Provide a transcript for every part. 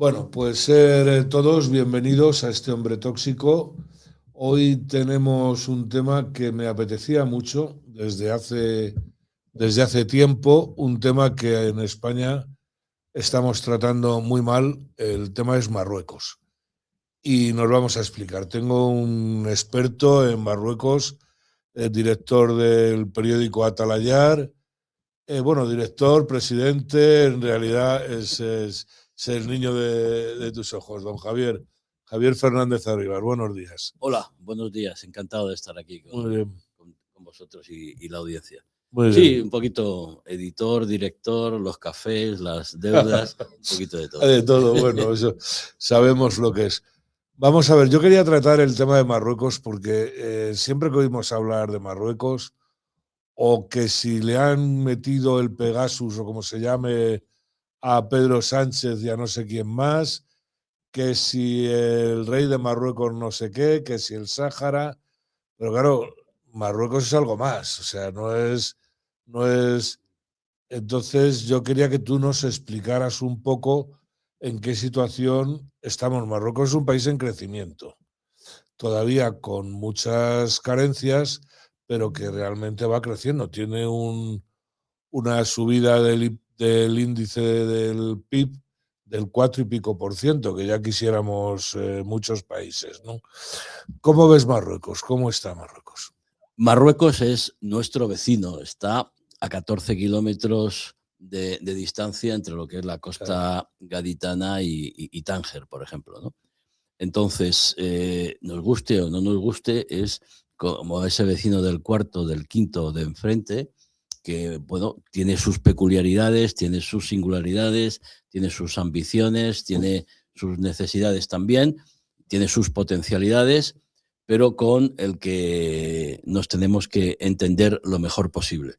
Bueno, pues ser todos bienvenidos a este hombre tóxico. Hoy tenemos un tema que me apetecía mucho desde hace tiempo, un tema que en España estamos tratando muy mal. El tema es Marruecos. Y nos vamos a explicar. Tengo un experto en Marruecos, el director del periódico Atalayar. Bueno, director, presidente, en realidad es el niño de tus ojos, don Javier. Javier Fernández Arribas, buenos días. Hola, buenos días. Encantado de estar aquí Muy bien, con vosotros y la audiencia. muy Sí, bien. un poquito editor, director, los cafés, las deudas, un poquito de todo. De todo, bueno, eso sabemos lo que es. Vamos a ver, yo quería tratar el tema de Marruecos porque siempre que oímos hablar de Marruecos, o que si le han metido el Pegasus o como se llame a Pedro Sánchez y a no sé quién más, que si el rey de Marruecos no sé qué, que si el Sáhara, pero claro, Marruecos es algo más, o sea, no es. Entonces yo quería que tú nos explicaras un poco en qué situación estamos. Marruecos es un país en crecimiento, todavía con muchas carencias, pero que realmente va creciendo. Tiene una subida del índice del PIB del 4 y pico %, que ya quisiéramos muchos países, ¿no? ¿Cómo ves Marruecos? ¿Cómo está Marruecos? Marruecos es nuestro vecino, está a 14 kilómetros de distancia entre lo que es la Claro. costa gaditana y Tánger, por ejemplo, ¿no? Entonces, nos guste o no nos guste, es como ese vecino del cuarto, del quinto de enfrente, que bueno, tiene sus peculiaridades, tiene sus singularidades, tiene sus ambiciones, tiene sus necesidades también, tiene sus potencialidades, pero con el que nos tenemos que entender lo mejor posible.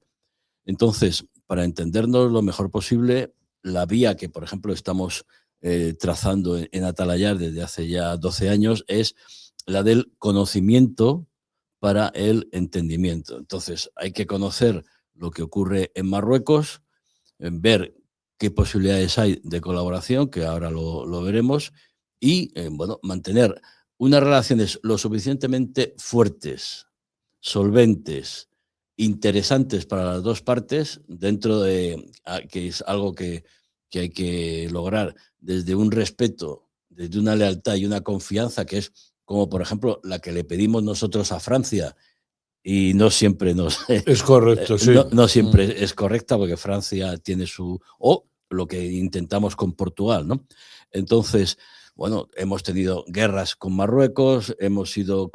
Entonces, para entendernos lo mejor posible, la vía que, por ejemplo, estamos trazando en Atalayar desde hace ya 12 años es la del conocimiento para el entendimiento. Entonces, hay que conocer lo que ocurre en Marruecos, en ver qué posibilidades hay de colaboración, que ahora lo veremos, y bueno, mantener unas relaciones lo suficientemente fuertes, solventes, interesantes para las dos partes, dentro de que es algo que hay que lograr desde un respeto, desde una lealtad y una confianza, que es como, por ejemplo, la que le pedimos nosotros a Francia y no siempre Es correcto, sí. no siempre es correcta, porque Francia tiene o lo que intentamos con Portugal, ¿no? Entonces, bueno, hemos tenido guerras con Marruecos, hemos sido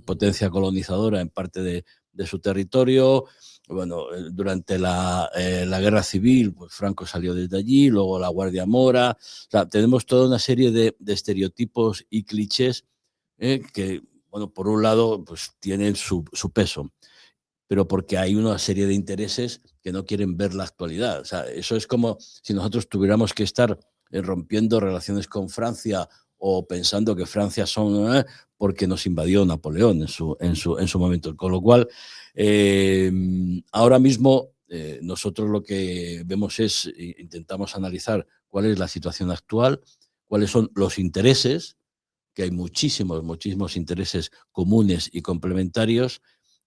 potencia colonizadora en parte de su territorio. Bueno, durante la guerra civil, pues Franco salió desde allí, luego la Guardia Mora. O sea, tenemos toda una serie de estereotipos y clichés que, bueno, por un lado, pues tienen su peso, pero porque hay una serie de intereses que no quieren ver la actualidad. O sea, eso es como si nosotros tuviéramos que estar rompiendo relaciones con Francia o pensando que Francia son porque nos invadió Napoleón en su momento. Con lo cual, ahora mismo nosotros lo que vemos es, intentamos analizar cuál es la situación actual, cuáles son los intereses, que hay muchísimos intereses comunes y complementarios,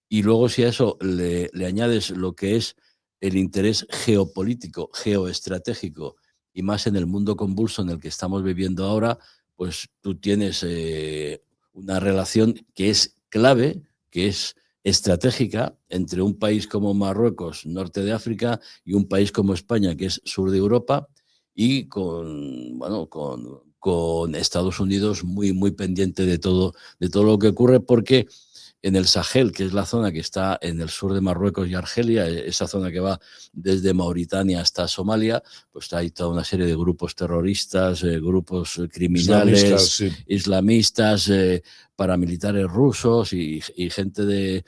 y luego si a eso le añades lo que es el interés geopolítico, geoestratégico, y más en el mundo convulso en el que estamos viviendo ahora, pues tú tienes una relación que es clave, que es estratégica entre un país como Marruecos, norte de África, y un país como España, que es sur de Europa, y con Estados Unidos muy pendiente de todo lo que ocurre, porque en el Sahel, que es la zona que está en el sur de Marruecos y Argelia, esa zona que va desde Mauritania hasta Somalia, pues hay toda una serie de grupos terroristas, grupos criminales, Sí. islamistas, paramilitares rusos y gente de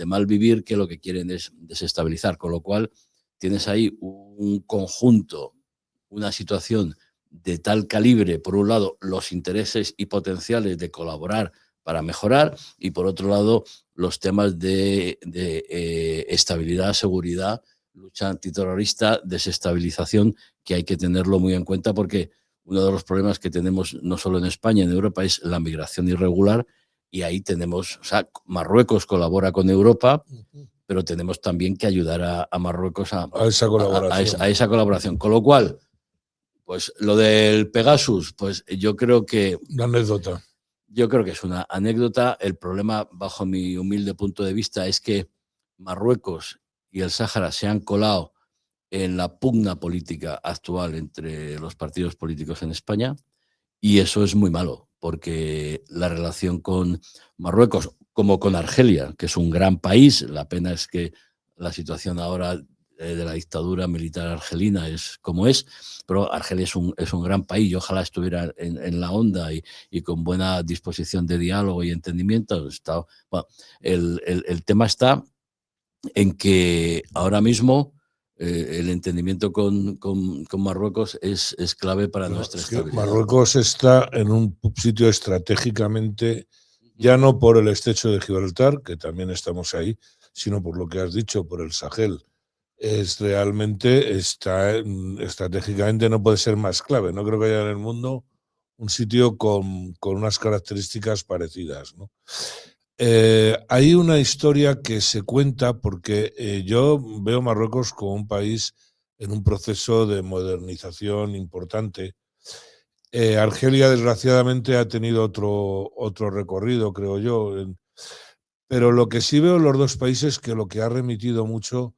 mal vivir, que lo que quieren es desestabilizar, con lo cual tienes ahí un conjunto, una situación de tal calibre, por un lado, los intereses y potenciales de colaborar para mejorar, y por otro lado, los temas de estabilidad, seguridad, lucha antiterrorista, desestabilización, que hay que tenerlo muy en cuenta, porque uno de los problemas que tenemos no solo en España, en Europa, es la migración irregular, y ahí tenemos, o sea, Marruecos colabora con Europa, pero tenemos también que ayudar a Marruecos a esa colaboración. a esa colaboración. Con lo cual, pues lo del Pegasus, pues yo creo que... Una anécdota. Yo creo que es una anécdota. El problema, bajo mi humilde punto de vista, es que Marruecos y el Sáhara se han colado en la pugna política actual entre los partidos políticos en España, y eso es muy malo, porque la relación con Marruecos, como con Argelia, que es un gran país, la pena es que la situación ahora de la dictadura militar argelina es como es, pero Argelia es un gran país y ojalá estuviera en la onda y con buena disposición de diálogo y entendimiento. Bueno, el tema está en que ahora mismo el entendimiento con Marruecos es clave para nuestra estabilidad. Marruecos está en un sitio estratégicamente, ya no por el estrecho de Gibraltar, que también estamos ahí, sino por lo que has dicho, por el Sahel. Realmente está estratégicamente, no puede ser más clave. No creo que haya en el mundo un sitio con unas características parecidas, ¿no? Hay una historia que se cuenta porque yo veo Marruecos como un país en un proceso de modernización importante. Argelia, desgraciadamente, ha tenido otro recorrido, creo yo. Pero lo que sí veo en los dos países, que lo que ha remitido mucho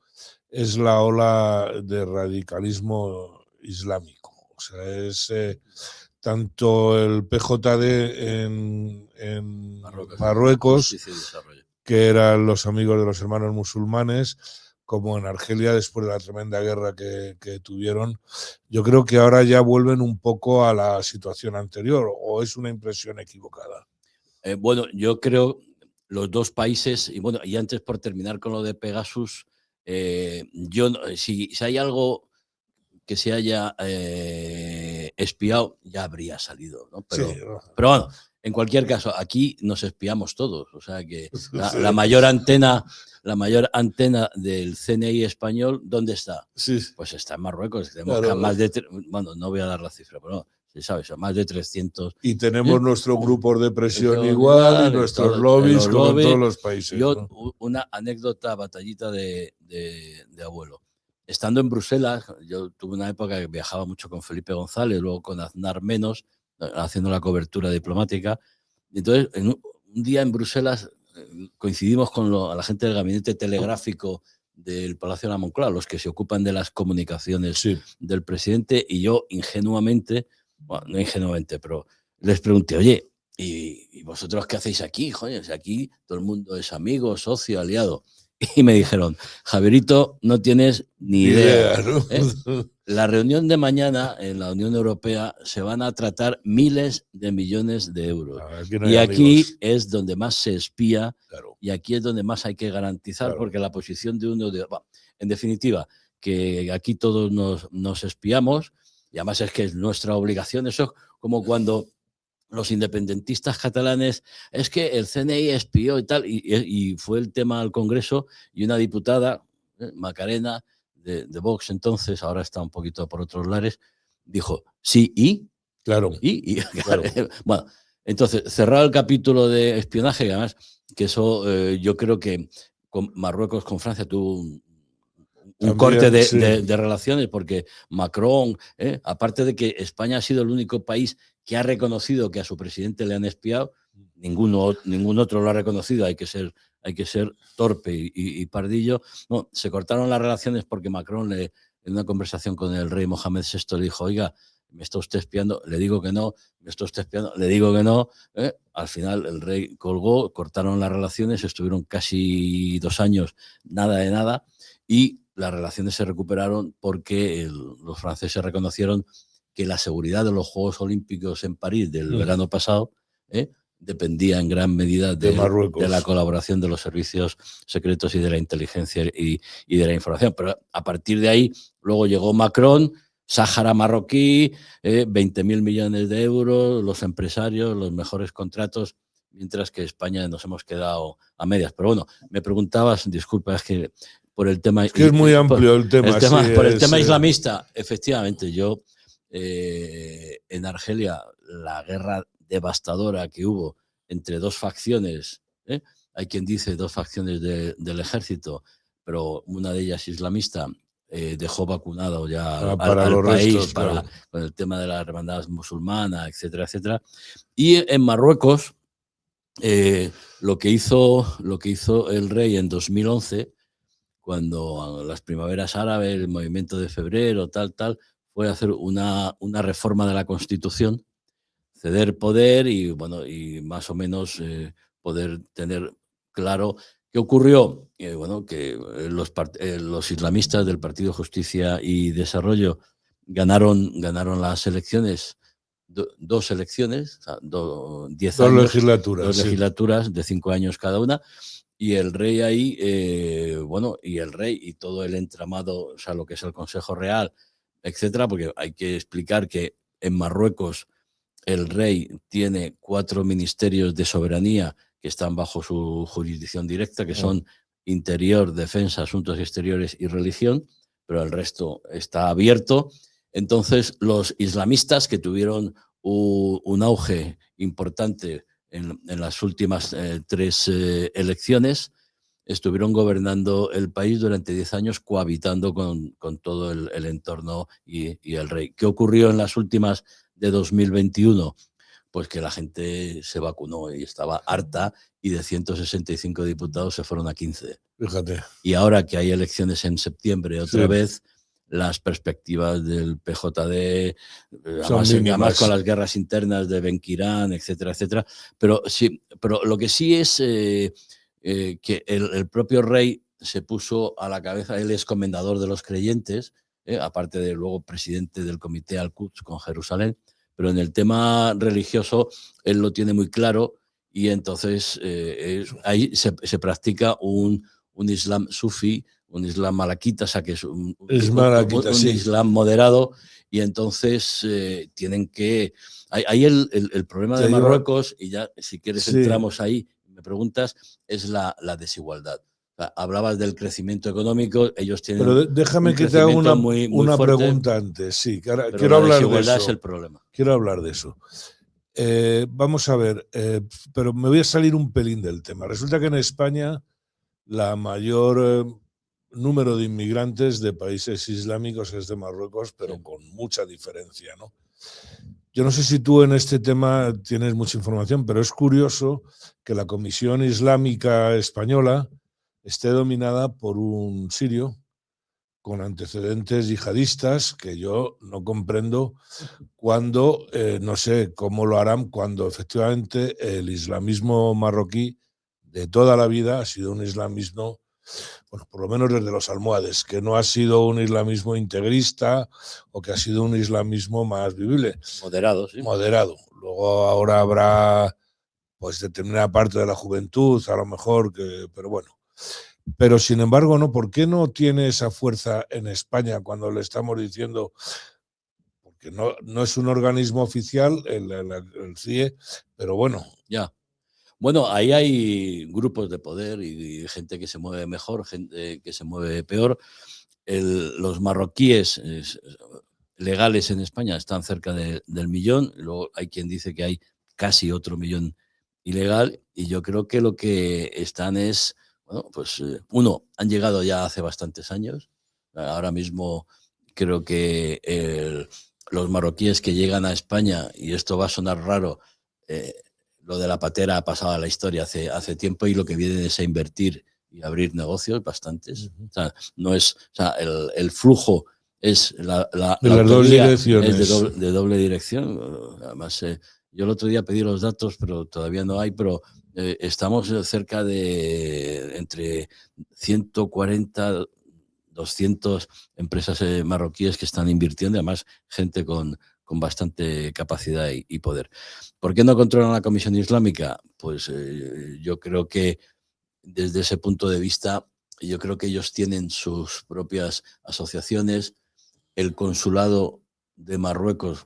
es la ola de radicalismo islámico. O sea, es tanto el PJD en Marruecos, que eran los amigos de los hermanos musulmanes, como en Argelia después de la tremenda guerra que tuvieron. Yo creo que ahora ya vuelven un poco a la situación anterior, ¿o es una impresión equivocada? Bueno, yo creo los dos países, y bueno, y antes por terminar con lo de Pegasus, si hay algo que se haya espiado, ya habría salido, ¿no? Pero bueno, en cualquier caso, aquí nos espiamos todos. O sea que la mayor antena del CNI español, ¿dónde está? Sí. Pues está en Marruecos. Tenemos más de, bueno, no voy a dar la cifra, pero no, se sabe, son más de 300. Y tenemos nuestros grupos de presión igual y nuestros lobbies como en todos los países. Yo, ¿no? Una anécdota, batallita de abuelo. Estando en Bruselas, yo tuve una época que viajaba mucho con Felipe González, luego con Aznar menos, haciendo la cobertura diplomática. Entonces, un día en Bruselas coincidimos con la gente del gabinete telegráfico del Palacio de la Moncloa, los que se ocupan de las comunicaciones del presidente, y yo ingenuamente, bueno, no ingenuamente, pero les pregunté, oye, ¿y vosotros qué hacéis aquí? Joder, si aquí todo el mundo es amigo, socio, aliado. Y me dijeron, Javierito, no tienes ni idea. ¿No? La reunión de mañana en la Unión Europea se van a tratar miles de millones de euros. Y aquí es donde más se espía, y aquí es donde más hay que garantizar, porque la posición de uno... en definitiva, que aquí todos nos espiamos, y además es que es nuestra obligación. Eso es como cuando... los independentistas catalanes, es que el CNI espió y tal, y fue el tema al Congreso, y una diputada, Macarena, de Vox entonces, ahora está un poquito por otros lares, dijo, sí, ¿y? Claro. Claro. Bueno, entonces, cerrado el capítulo de espionaje, además, que eso yo creo que con Marruecos, con Francia, tuvo un corte de relaciones, porque Macron, aparte de que España ha sido el único país que ha reconocido que a su presidente le han espiado, ningún otro lo ha reconocido, hay que ser torpe y pardillo. No, se cortaron las relaciones porque Macron, en una conversación con el rey Mohamed VI, le dijo, oiga, ¿me está usted espiando? Le digo que no. ¿Me está usted espiando? Le digo que no. Al final el rey colgó, cortaron las relaciones, estuvieron casi 2 años nada de nada, y las relaciones se recuperaron porque los franceses reconocieron que la seguridad de los Juegos Olímpicos en París del verano pasado dependía en gran medida de la colaboración de los servicios secretos y de la inteligencia y de la información. Pero a partir de ahí, luego llegó Macron, Sáhara marroquí, 20.000 millones de euros, los empresarios, los mejores contratos, mientras que España nos hemos quedado a medias. Pero bueno, me preguntabas, disculpa, es que por el tema... Es que es muy amplio el tema. Por el tema islamista, efectivamente, yo en Argelia la guerra devastadora que hubo entre dos facciones, hay quien dice dos facciones del ejército, pero una de ellas islamista, dejó vacunado ya para al los país restos, claro. con el tema de la hermandad musulmana, etcétera, etcétera. Y en Marruecos, lo que hizo el rey en 2011, cuando las primaveras árabes, el movimiento de febrero, tal, fue hacer una reforma de la Constitución, ceder poder y, bueno, y más o menos poder tener claro qué ocurrió. Bueno, que los islamistas del Partido Justicia y Desarrollo ganaron las elecciones, dos elecciones, o sea, 10 Dos años, legislaturas, dos sí. legislaturas de 5 años cada una. Y el rey ahí, bueno, y el rey y todo el entramado, o sea, lo que es el Consejo Real, etcétera, porque hay que explicar que en Marruecos el rey tiene 4 ministerios de soberanía que están bajo su jurisdicción directa, que son Interior, Defensa, Asuntos Exteriores y Religión, pero el resto está abierto. Entonces, los islamistas, que tuvieron un auge importante en las últimas 3 elecciones, estuvieron gobernando el país durante 10 años, cohabitando con todo el entorno y el rey. ¿Qué ocurrió en las últimas de 2021? Pues que la gente se vacunó y estaba harta, y de 165 diputados se fueron a 15. Fíjate. Y ahora que hay elecciones en septiembre otra vez, las perspectivas del PJD, además con las guerras internas de Benquirán, etcétera, etcétera. Pero sí, pero lo que sí es que el propio rey se puso a la cabeza, él es comendador de los creyentes, aparte de luego presidente del Comité Al-Quds con Jerusalén, pero en el tema religioso él lo tiene muy claro, y entonces ahí se practica un islam sufí, un islam malaquita, o sea, que es un islam moderado, y entonces tienen que... Ahí el problema de Marruecos, y ya si quieres entramos ahí, me preguntas, es la desigualdad. O sea, hablabas del crecimiento económico, ellos tienen... Pero déjame que te haga una pregunta antes, sí, quiero hablar de eso. Es el problema. Quiero hablar de eso. Vamos a ver, pero me voy a salir un pelín del tema. Resulta que en España la mayor número de inmigrantes de países islámicos es de Marruecos, pero con mucha diferencia, ¿no? Yo no sé si tú en este tema tienes mucha información, pero es curioso que la Comisión Islámica Española esté dominada por un sirio con antecedentes yihadistas, que yo no comprendo cuando, no sé cómo lo harán, cuando efectivamente el islamismo marroquí de toda la vida ha sido un islamismo, bueno, por lo menos desde los almohades, que no ha sido un islamismo integrista o que ha sido un islamismo más vivible. Moderado, sí. Moderado. Luego ahora habrá pues determinada parte de la juventud, a lo mejor, pero bueno. Pero sin embargo, ¿no? ¿Por qué no tiene esa fuerza en España cuando le estamos diciendo, porque no es un organismo oficial, el CIE, pero bueno. Ya. Bueno, ahí hay grupos de poder y gente que se mueve mejor, gente que se mueve peor. Los marroquíes legales en España están cerca del 1.000.000, luego hay quien dice que hay casi otro 1.000.000 ilegal, y yo creo que lo que están es, bueno, pues han llegado ya hace bastantes años. Ahora mismo creo que los marroquíes que llegan a España, y esto va a sonar raro, lo de la patera ha pasado a la historia hace tiempo, y lo que vienen es a invertir y abrir negocios bastantes. O sea, no es, o sea, el flujo es la dos direcciones. Es de doble dirección. Además, yo el otro día pedí los datos, pero todavía no hay, pero estamos cerca de entre 140, 200 empresas marroquíes que están invirtiendo, además gente con bastante capacidad y poder. ¿Por qué no controlan la Comisión Islámica? Pues yo creo que desde ese punto de vista, yo creo que ellos tienen sus propias asociaciones. El consulado de Marruecos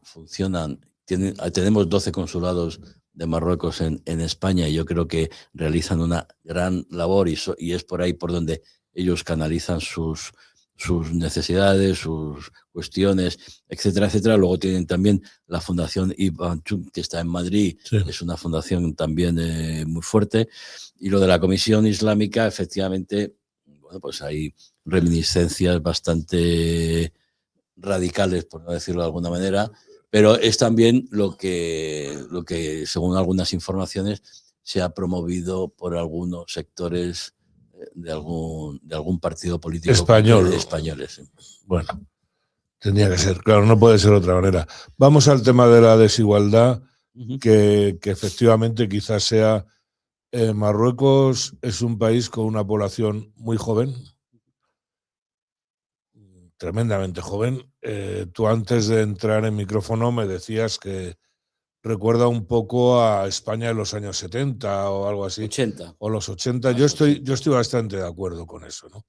tenemos 12 consulados de Marruecos en España, y yo creo que realizan una gran labor, y es por ahí por donde ellos canalizan sus sus necesidades, sus cuestiones, etcétera, etcétera. Luego tienen también la Fundación Ibn Battuta, que está en Madrid, Sí. es una fundación también muy fuerte. Y lo de la Comisión Islámica, efectivamente, bueno, pues hay reminiscencias bastante radicales, por no decirlo de alguna manera, pero es también lo que según algunas informaciones, se ha promovido por algunos sectores de algún partido político Español. españoles. Sí. Bueno, tendría que ser, claro, no puede ser de otra manera. Vamos al tema de la desigualdad, que efectivamente quizás sea... Marruecos es un país con una población muy joven, tremendamente joven. Tú antes de entrar en micrófono me decías que recuerda un poco a España en los años 70 o algo así. 80. O los 80. Yo estoy bastante de acuerdo con eso, ¿no?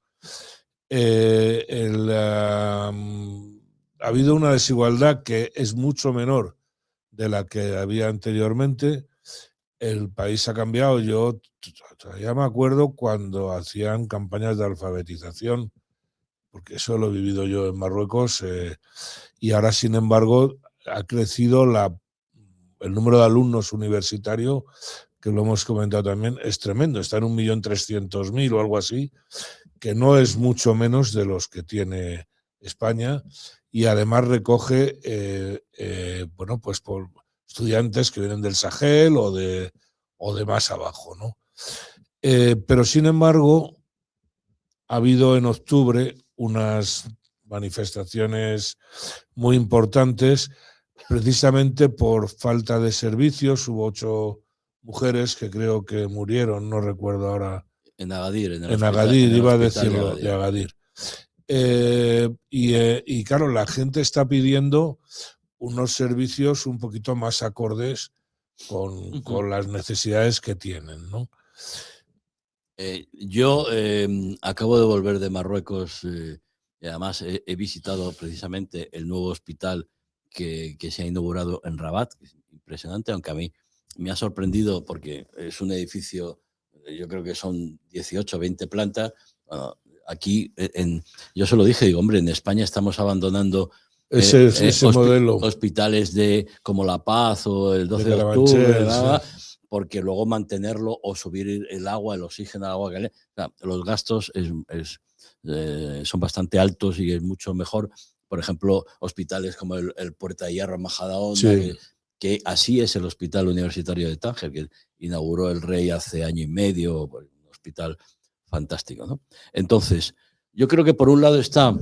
Ha habido una desigualdad que es mucho menor de la que había anteriormente. El país ha cambiado. Yo todavía me acuerdo cuando hacían campañas de alfabetización, porque eso lo he vivido yo en Marruecos, y ahora, sin embargo, ha crecido el número de alumnos universitarios, que lo hemos comentado también, es tremendo. Está en 1.300.000 o algo así, que no es mucho menos de los que tiene España, y además recoge, bueno, pues por estudiantes que vienen del Sahel o de más abajo, ¿no? Pero sin embargo, ha habido en octubre unas manifestaciones muy importantes, precisamente por falta de servicios. Hubo 8 mujeres que creo que murieron, no recuerdo ahora. En Agadir, en Agadir, iba a decirlo, de Agadir. Y claro, la gente está pidiendo unos servicios un poquito más acordes con las necesidades que tienen, ¿no? Yo acabo de volver de Marruecos y además he visitado precisamente el nuevo hospital que se ha inaugurado en Rabat, que es impresionante, aunque a mí me ha sorprendido porque es un edificio, yo creo que son 18 o 20 plantas. Bueno, aquí, yo se lo dije, digo, hombre, en España estamos abandonando ese modelo. Hospitales como La Paz o el 12 de octubre, porque luego mantenerlo o subir el agua, el oxígeno al agua, o sea, los gastos son bastante altos y es mucho mejor. Por ejemplo, hospitales como el Puerta de Hierro en Majadahonda, sí, que así es el Hospital Universitario de Tánger, que inauguró el rey hace año y medio, un hospital fantástico, ¿no? Entonces, yo creo que por un lado está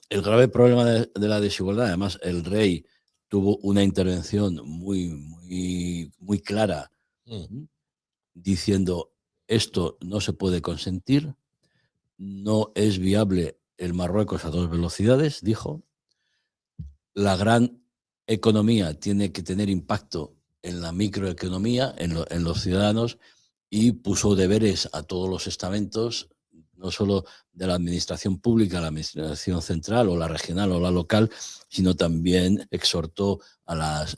el grave problema de la desigualdad. Además, el rey tuvo una intervención muy clara, diciendo esto no se puede consentir, no es viable el Marruecos a 2 velocidades, dijo. La gran economía tiene que tener impacto en la microeconomía, en los ciudadanos, y puso deberes a todos los estamentos, no solo de la administración pública, la administración central o la regional o la local, sino también exhortó a las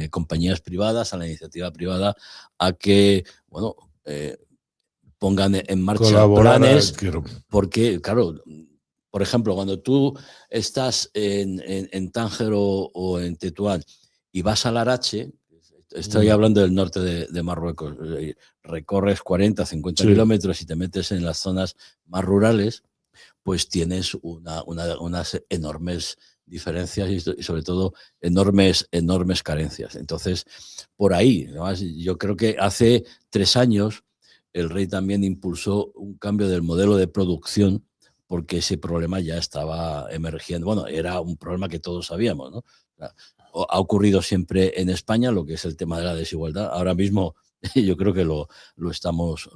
compañías privadas, a la iniciativa privada, a que, bueno, pongan en marcha planes, porque, claro, por ejemplo, cuando tú estás en Tánger o en Tetuán y vas a Larache, estoy hablando del norte de Marruecos, recorres 40, 50 kilómetros y te metes en las zonas más rurales, pues tienes unas enormes diferencias y sobre todo enormes carencias. Entonces, por ahí, además, yo creo que hace 3 años el rey también impulsó un cambio del modelo de producción, porque ese problema ya estaba emergiendo. Bueno, era un problema que todos sabíamos, ¿no? Ha ocurrido siempre en España lo que es el tema de la desigualdad. Ahora mismo yo creo que lo estamos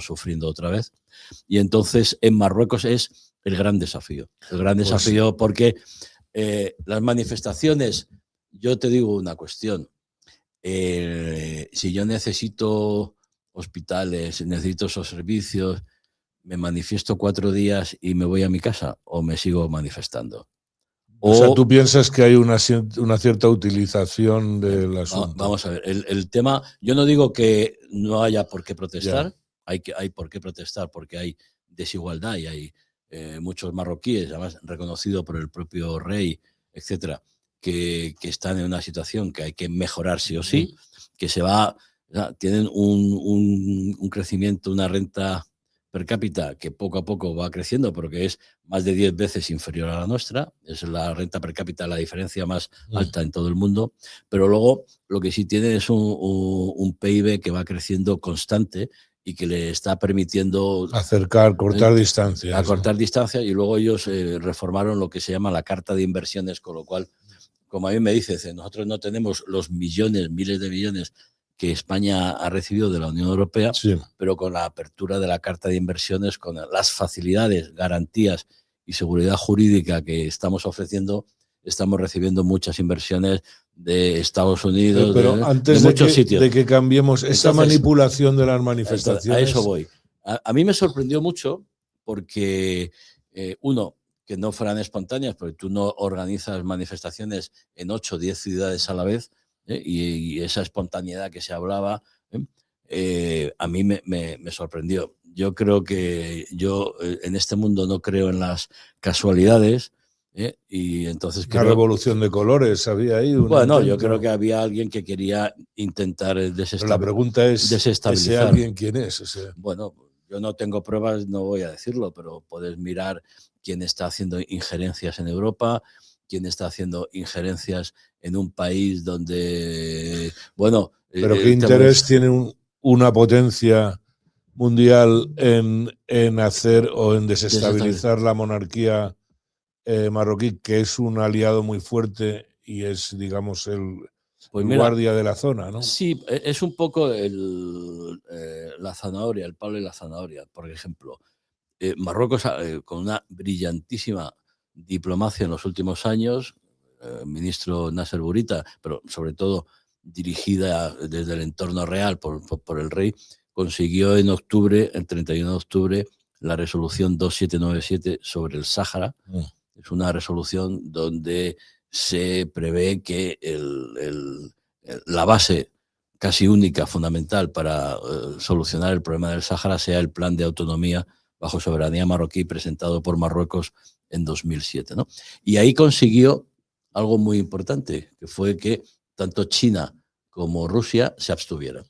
sufriendo otra vez. Y entonces en Marruecos es el gran desafío. El gran desafío porque las manifestaciones, yo te digo una cuestión, si yo necesito hospitales, necesito esos servicios, ¿me manifiesto 4 días y me voy a mi casa o me sigo manifestando? O sea, ¿tú piensas que hay una cierta utilización del asunto? Vamos a ver, el tema, yo no digo que no haya por qué protestar, hay por qué protestar porque hay desigualdad y hay muchos marroquíes, además reconocido por el propio rey, etcétera, que están en una situación que hay que mejorar sí o sí, que tienen un crecimiento, una renta per cápita que poco a poco va creciendo, pero que es más de 10 veces inferior a la nuestra. Es la renta per cápita la diferencia más alta en todo el mundo. Pero luego lo que sí tiene es un PIB que va creciendo constante y que le está permitiendo cortar distancias. A cortar distancias, y luego ellos reformaron lo que se llama la Carta de Inversiones, con lo cual, como a mí me dices, nosotros no tenemos los millones, miles de millones que España ha recibido de la Unión Europea, sí, pero con la apertura de la Carta de Inversiones, con las facilidades, garantías y seguridad jurídica que estamos ofreciendo, estamos recibiendo muchas inversiones de Estados Unidos, pero antes de muchos sitios. De que cambiemos esa manipulación de las manifestaciones. A eso voy. A mí me sorprendió mucho porque, uno, que no fueran espontáneas, porque tú no organizas manifestaciones en 8 o 10 ciudades a la vez, y esa espontaneidad que se hablaba, a mí me sorprendió. Yo creo que en este mundo no creo en las casualidades, y entonces una revolución de colores había ahí. Bueno, yo creo que había alguien que quería intentar desestabilizar. La pregunta es, ¿ese alguien quién es? O sea, bueno, yo no tengo pruebas, no voy a decirlo, pero puedes mirar quién está haciendo injerencias en Europa, quién está haciendo injerencias en un país donde, bueno... ¿Pero qué interés tiene una potencia mundial en hacer o en desestabilizar la monarquía marroquí, que es un aliado muy fuerte y es, digamos, el guardia de la zona, ¿no? Sí, es un poco la zanahoria, el palo y la zanahoria. Por ejemplo, Marruecos, con una brillantísima diplomacia en los últimos años, ministro Nasser Bourita, pero sobre todo dirigida desde el entorno real por el rey, consiguió en octubre, el 31 de octubre, la resolución 2797 sobre el Sáhara. Es una resolución donde se prevé que la base casi única, fundamental para solucionar el problema del Sáhara sea el plan de autonomía bajo soberanía marroquí presentado por Marruecos en 2007, ¿no? Y ahí consiguió algo muy importante, que fue que tanto China como Rusia se abstuvieran.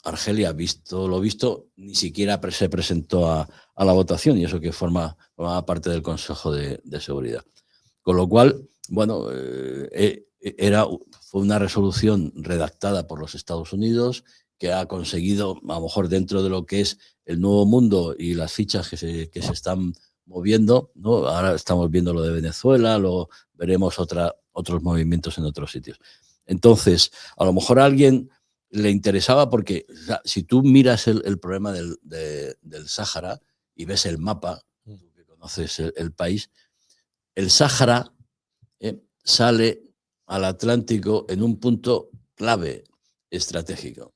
Argelia, visto lo visto, ni siquiera se presentó a la votación, y eso que formaba parte del Consejo de Seguridad. Con lo cual, bueno, fue una resolución redactada por los Estados Unidos que ha conseguido, a lo mejor dentro de lo que es el nuevo mundo y las fichas que se están moviendo, ¿no? Ahora estamos viendo lo de Venezuela, luego veremos otros movimientos en otros sitios. Entonces, a lo mejor a alguien le interesaba porque, o sea, si tú miras el problema del Sáhara y ves el mapa, tú que conoces el país, el Sáhara sale al Atlántico en un punto clave estratégico.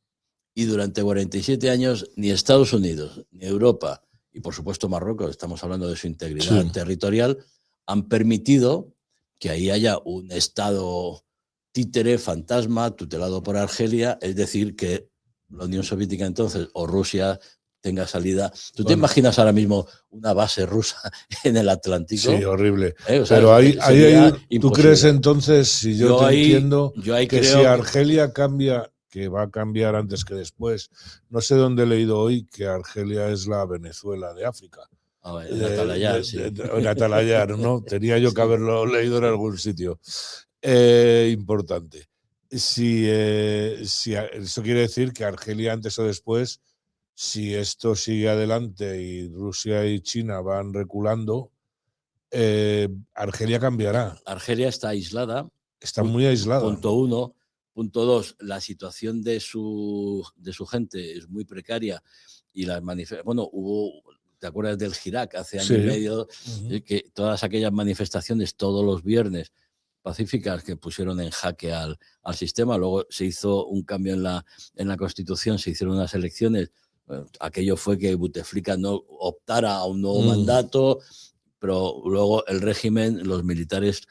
Y durante 47 años ni Estados Unidos, ni Europa, y por supuesto Marruecos, estamos hablando de su integridad territorial, han permitido que ahí haya un Estado títere, fantasma, tutelado por Argelia, es decir, que la Unión Soviética entonces, o Rusia, tenga salida. ¿Tú te imaginas ahora mismo una base rusa en el Atlántico? Sí, horrible. O sea, pero ¿tú crees entonces, si yo te entiendo, que si Argelia cambia, que va a cambiar antes que después? No sé dónde he leído hoy que Argelia es la Venezuela de África. En Atalayar, sí. En Atalayar, ¿no? Tenía yo que haberlo leído en algún sitio. Importante. Si eso quiere decir que Argelia antes o después, si esto sigue adelante y Rusia y China van reculando, Argelia cambiará. Argelia está aislada. Está muy aislada. Punto uno. Punto dos, la situación de su gente es muy precaria y las bueno, ¿te acuerdas del Hirak hace año y medio? Que todas aquellas manifestaciones todos los viernes pacíficas que pusieron en jaque al sistema. Luego se hizo un cambio en la Constitución, se hicieron unas elecciones. Aquello fue que Bouteflika no optara a un nuevo mandato, pero luego el régimen, los militares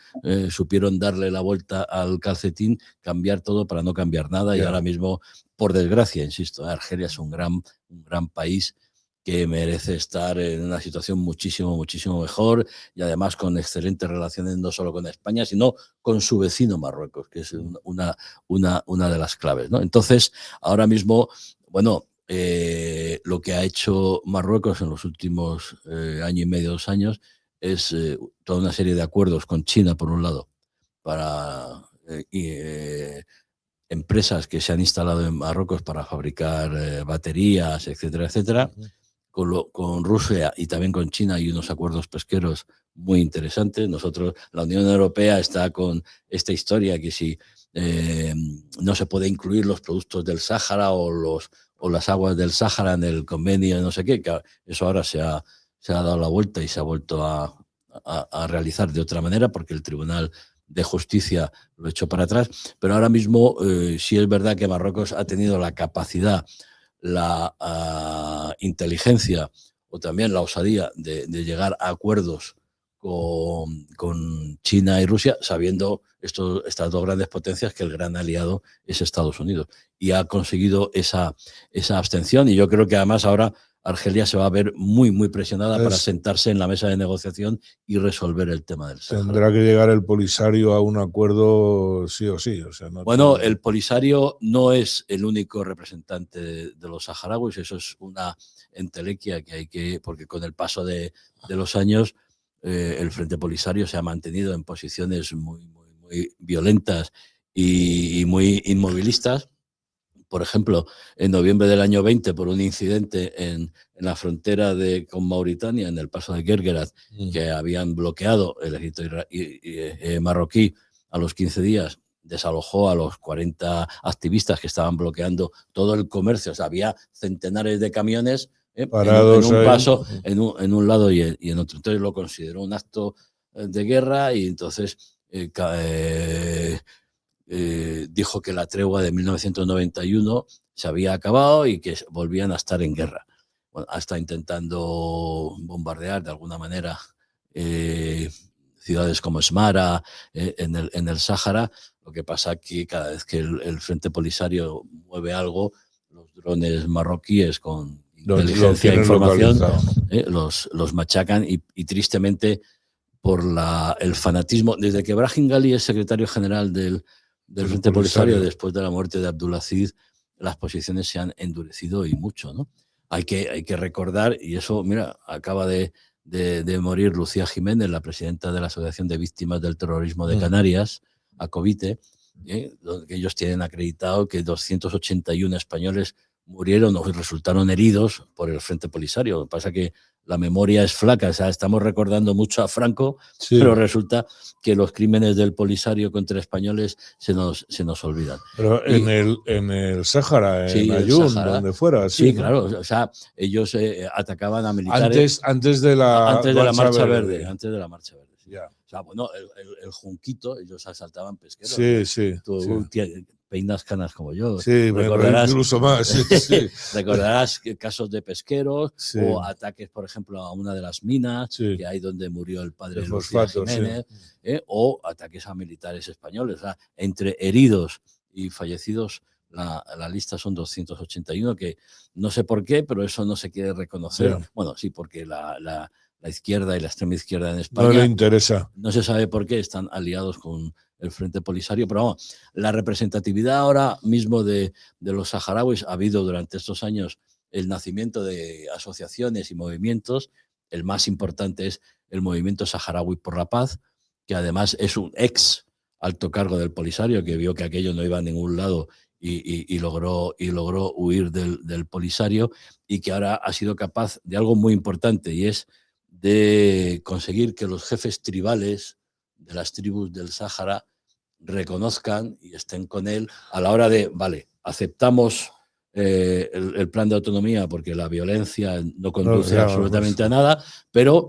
supieron darle la vuelta al calcetín, cambiar todo para no cambiar nada. Y ahora mismo, por desgracia, insisto, Argelia es un gran país que merece estar en una situación muchísimo mejor y además con excelentes relaciones no solo con España, sino con su vecino Marruecos, que es una de las claves, ¿no? Entonces, ahora mismo, bueno, lo que ha hecho Marruecos en los últimos año y medio, 2 años, es toda una serie de acuerdos con China, por un lado, para empresas que se han instalado en Marruecos para fabricar baterías, etcétera, etcétera. Con Rusia y también con China hay unos acuerdos pesqueros muy interesantes. Nosotros, la Unión Europea está con esta historia que si no se puede incluir los productos del Sáhara o las aguas del Sáhara en el convenio, no sé qué, que eso ahora se ha dado la vuelta y se ha vuelto a realizar de otra manera porque el Tribunal de Justicia lo echó para atrás. Pero ahora mismo sí es verdad que Marruecos ha tenido la capacidad, la inteligencia o también la osadía de llegar a acuerdos con China y Rusia, sabiendo estas dos grandes potencias que el gran aliado es Estados Unidos. Y ha conseguido esa abstención, y yo creo que además ahora Argelia se va a ver muy presionada para sentarse en la mesa de negociación y resolver el tema del Sáhara. Tendrá que llegar el Polisario a un acuerdo sí o sí. O sea, no bueno, el Polisario no es el único representante de los saharauis, eso es una entelequia que hay que, porque con el paso de los años el Frente Polisario se ha mantenido en posiciones muy violentas y muy inmovilistas. Por ejemplo, en noviembre del año 20, por un incidente en la frontera con Mauritania, en el paso de Guerguerat, que habían bloqueado el ejército marroquí, a los 15 días desalojó a los 40 activistas que estaban bloqueando todo el comercio. O sea, había centenares de camiones parados en un paso, en un lado y en otro. Entonces lo consideró un acto de guerra y entonces dijo que la tregua de 1991 se había acabado y que volvían a estar en guerra. Bueno, hasta intentando bombardear de alguna manera ciudades como Smara en el Sáhara. Lo que pasa que cada vez que el Frente Polisario mueve algo, los drones marroquíes con inteligencia e información los machacan y tristemente por el fanatismo. Desde que Brahim Ghali es secretario general del Frente Polisario, después de la muerte de Abdulaziz, las posiciones se han endurecido y mucho, ¿no? Hay que recordar, y eso, mira, acaba de morir Lucía Jiménez, la presidenta de la Asociación de Víctimas del Terrorismo de Canarias, ACOVITE, que ellos tienen acreditado que 281 españoles murieron o resultaron heridos por el Frente Polisario. Lo que pasa es que la memoria es flaca, o sea, estamos recordando mucho a Franco, sí, pero resulta que los crímenes del Polisario contra españoles se nos olvidan. Pero en el Sáhara, en Ayun, donde fuera. Sí, ¿no? Claro, o sea, ellos atacaban a militares antes de la Marcha Verde. Antes de la Marcha Verde. Sí. Yeah. O sea, bueno, el Junquito, ellos asaltaban pesqueros. Sí, sí. Tú peinas canas como yo. Sí, recordarás, incluso más. Sí. Recordarás casos de pesqueros o ataques, por ejemplo, a una de las minas que hay donde murió el padre de Lucía Jiménez, o ataques a militares españoles. O sea, entre heridos y fallecidos, la lista son 281, que no sé por qué, pero eso no se quiere reconocer. Yeah. Bueno, sí, porque la izquierda y la extrema izquierda en España no le interesa. No se sabe por qué están aliados con el Frente Polisario, pero vamos, la representatividad ahora mismo de los saharauis ha habido durante estos años el nacimiento de asociaciones y movimientos. El más importante es el Movimiento Saharaui por la Paz, que además es un ex alto cargo del Polisario que vio que aquello no iba a ningún lado y logró huir del Polisario, y que ahora ha sido capaz de algo muy importante, y es de conseguir que los jefes tribales de las tribus del Sáhara reconozcan y estén con él a la hora de, vale, aceptamos el plan de autonomía porque la violencia no conduce absolutamente a nada, pero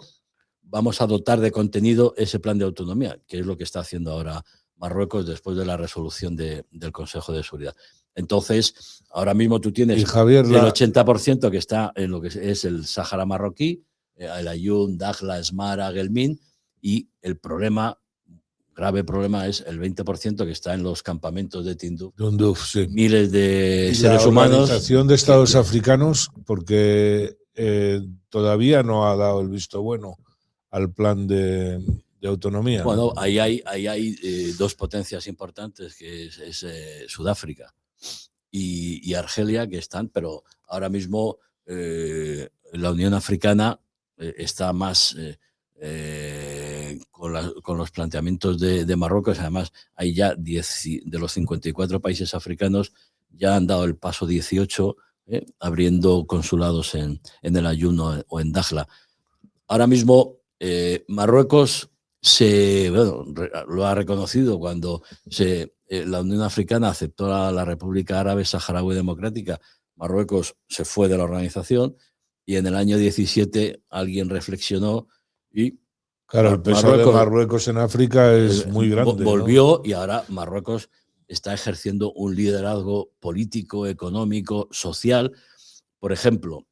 vamos a dotar de contenido ese plan de autonomía, que es lo que está haciendo ahora Marruecos después de la resolución del Consejo de Seguridad. Entonces, ahora mismo tú tienes Javier, el 80% que está en lo que es el Sáhara marroquí, el Ayun, Dakhla, Smara, Gelmin, y el grave problema es el 20% que está en los campamentos de Tinduf. Sí. Miles de seres humanos. La Organización de Estados Africanos, porque todavía no ha dado el visto bueno al plan de autonomía. Bueno, ¿no? ahí hay dos potencias importantes, que es Sudáfrica y Argelia, que están, pero ahora mismo la Unión Africana está más con los planteamientos de Marruecos. Además, hay ya 10 de los 54 países africanos, ya han dado el paso 18, abriendo consulados en el Ayuno o en Dakhla. Ahora mismo Marruecos lo ha reconocido cuando la Unión Africana aceptó la República Árabe Saharaui Democrática. Marruecos se fue de la organización y en el año 17 alguien reflexionó y claro, el peso de Marruecos en África es muy grande. Volvió, ¿no? Y ahora Marruecos está ejerciendo un liderazgo político, económico, social. Por ejemplo,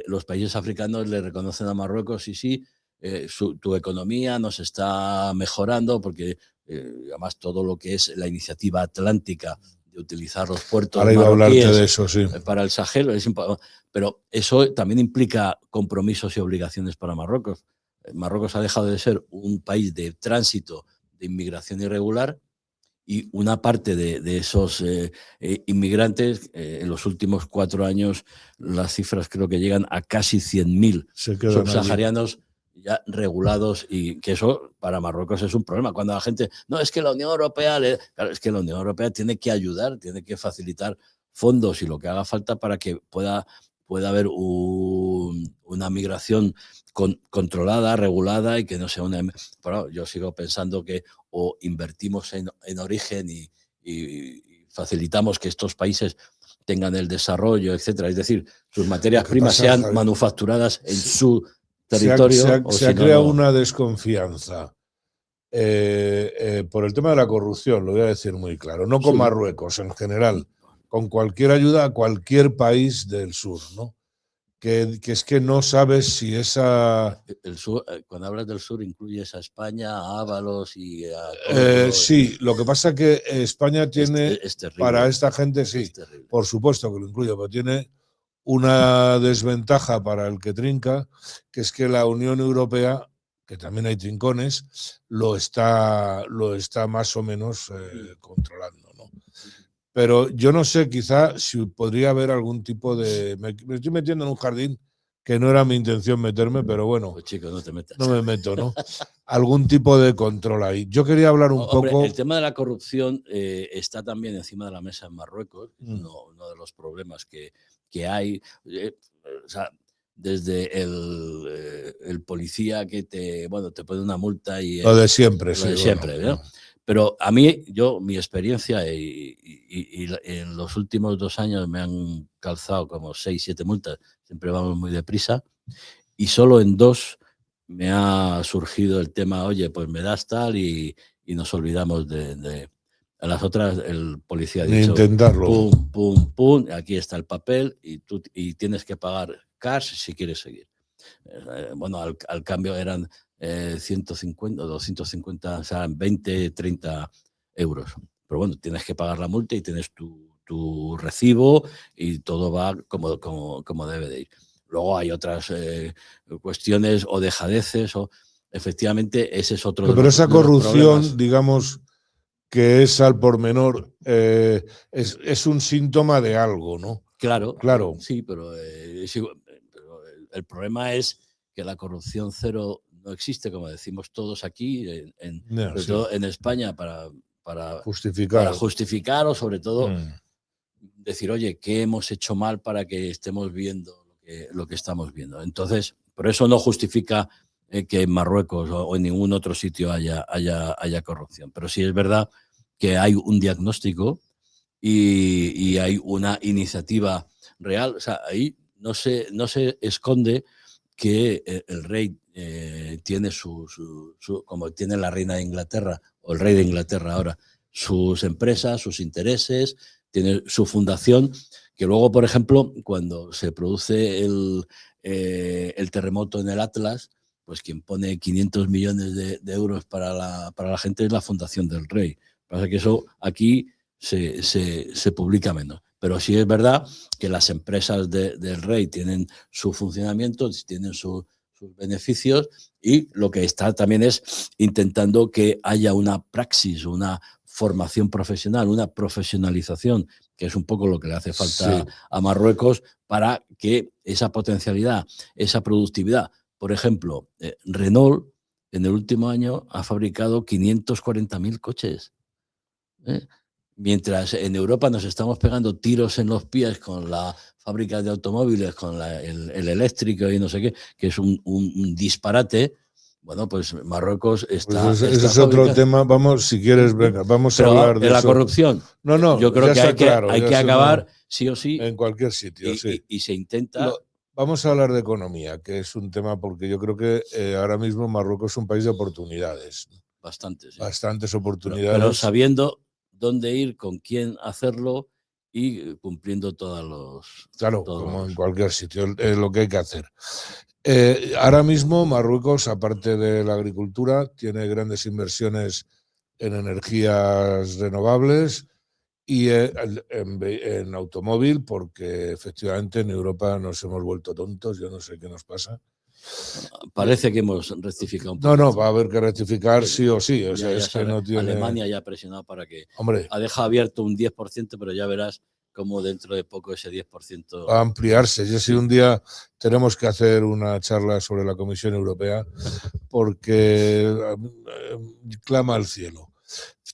los países africanos le reconocen a Marruecos y sí, tu economía nos está mejorando porque además todo lo que es la iniciativa atlántica de utilizar los puertos ahora iba a hablarte de eso, sí. Para el Sahel, pero eso también implica compromisos y obligaciones para Marruecos. Marruecos ha dejado de ser un país de tránsito de inmigración irregular y una parte de esos inmigrantes, en los últimos 4 años, las cifras creo que llegan a casi 100.000 subsaharianos ya regulados, y que eso para Marruecos es un problema. Cuando la gente, no, es que la Unión Europea, claro, es que la Unión Europea tiene que ayudar, tiene que facilitar fondos y lo que haga falta para que pueda haber una migración controlada, regulada, y que no sea una... Bueno, yo sigo pensando que o invertimos en origen y facilitamos que estos países tengan el desarrollo, etcétera. Es decir, sus materias primas sean manufacturadas en su territorio. Se ha creado una desconfianza por el tema de la corrupción, lo voy a decir muy claro, no con Marruecos en general, con cualquier ayuda a cualquier país del sur, ¿no? Que es que no sabes si esa... El sur, cuando hablas del sur, incluyes a España, a Ábalos y a... sí, lo que pasa es que España tiene, es terrible, para esta gente sí, por supuesto que lo incluye, pero tiene una desventaja para el que trinca, que es que la Unión Europea, que también hay trincones, lo está más o menos controlando, ¿no? Pero yo no sé, quizá si podría haber algún tipo de... Me estoy metiendo en un jardín que no era mi intención meterme, pero bueno, pues chico, no te metas. No me meto, ¿no? Algún tipo de control ahí. Yo quería hablar un poco... El tema de la corrupción está también encima de la mesa en Marruecos, uno de los problemas que hay. O sea, desde el policía que te pone una multa y... Lo de siempre, lo de siempre, ¿no? Pero a mí, mi experiencia, y en los últimos 2 años me han calzado como 6, 7 multas, siempre vamos muy deprisa, y solo en 2 me ha surgido el tema, oye, pues me das tal y nos olvidamos de a las otras. El policía ha dicho, intentarlo. Pum, pum, pum, aquí está el papel y tienes que pagar cash si quieres seguir. Bueno, al cambio eran 150 o 250, o sea, 20, 30 euros. Pero bueno, tienes que pagar la multa y tienes tu recibo y todo va como debe de ir. Luego hay otras cuestiones o dejadeces, o efectivamente ese es otro. Pero esa corrupción, digamos, que es al por menor, es un síntoma de algo, ¿no? Claro. Sí, pero el problema es que la corrupción cero no existe, como decimos todos aquí, sobre todo en España, para justificar o sobre todo decir, oye, ¿qué hemos hecho mal para que estemos viendo lo que estamos viendo? Entonces, por eso no justifica que en Marruecos o en ningún otro sitio haya corrupción. Pero sí es verdad que hay un diagnóstico y hay una iniciativa real. O sea, ahí no se esconde que el rey tiene como tiene la reina de Inglaterra o el rey de Inglaterra ahora, sus empresas, sus intereses, tiene su fundación, que luego, por ejemplo, cuando se produce el terremoto en el Atlas, pues quien pone 500 millones de euros para la gente es la fundación del rey. Pasa que eso aquí se publica menos. Pero sí es verdad que las empresas del rey tienen su funcionamiento, tienen sus beneficios, y lo que está también es intentando que haya una praxis, una formación profesional, una profesionalización, que es un poco lo que le hace falta a Marruecos para que esa potencialidad, esa productividad. Por ejemplo, Renault en el último año ha fabricado 540.000 coches. Mientras en Europa nos estamos pegando tiros en los pies con la fábrica de automóviles, con el eléctrico y no sé qué, que es un disparate. Bueno, pues Marruecos está... Pues ese es otro tema. Vamos, si quieres, venga, vamos a hablar de la eso. corrupción. No, yo creo que hay que acabar, no, sí o sí. En cualquier sitio, sí. Y se intenta... Vamos a hablar de economía, que es un tema, porque yo creo que ahora mismo Marruecos es un país de oportunidades. Bastantes. Sí. Bastantes oportunidades. Pero sabiendo dónde ir, con quién hacerlo y cumpliendo todos los... Claro, como en cualquier sitio, es lo que hay que hacer. Ahora mismo Marruecos, aparte de la agricultura, tiene grandes inversiones en energías renovables y en automóvil, porque efectivamente en Europa nos hemos vuelto tontos, yo no sé qué nos pasa. Parece que hemos rectificado un poco. No, va a haber que rectificar sí o sí. O sea, es que no tiene... Alemania ya ha presionado para que... Hombre, ha dejado abierto un 10%, pero ya verás cómo dentro de poco ese 10% va a ampliarse. Yo sí, un día tenemos que hacer una charla sobre la Comisión Europea, porque clama al cielo.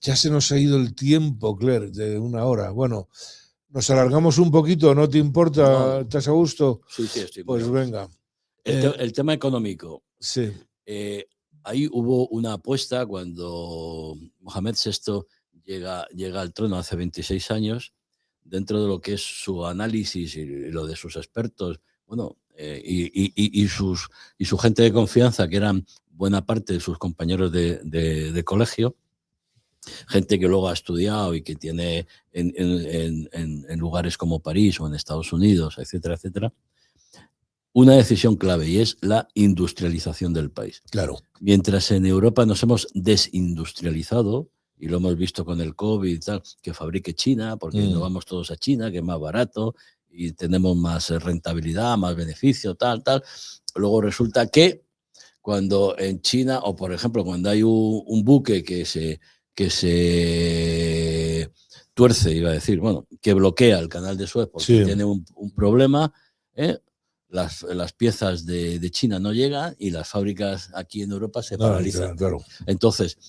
Ya se nos ha ido el tiempo, Claire, de 1 hora. Bueno, nos alargamos un poquito, ¿no te importa? No. ¿Estás a gusto? Sí, estoy pues muy venga. El tema económico. Sí. Ahí hubo una apuesta cuando Mohamed VI llega al trono hace 26 años, dentro de lo que es su análisis y lo de sus expertos, bueno, y su gente de confianza, que eran buena parte de sus compañeros de colegio, gente que luego ha estudiado y que tiene en lugares como París o en Estados Unidos, etcétera, etcétera, una decisión clave, y es la industrialización del país. Claro. Mientras en Europa nos hemos desindustrializado, y lo hemos visto con el COVID y tal, que fabrique China, porque no vamos todos a China, que es más barato y tenemos más rentabilidad, más beneficio, tal. Luego resulta que cuando en China, o por ejemplo, cuando hay un buque que se tuerce, iba a decir, bueno, que bloquea el canal de Suez porque tiene un problema, las piezas de China no llegan y las fábricas aquí en Europa se paralizan. Claro. Entonces,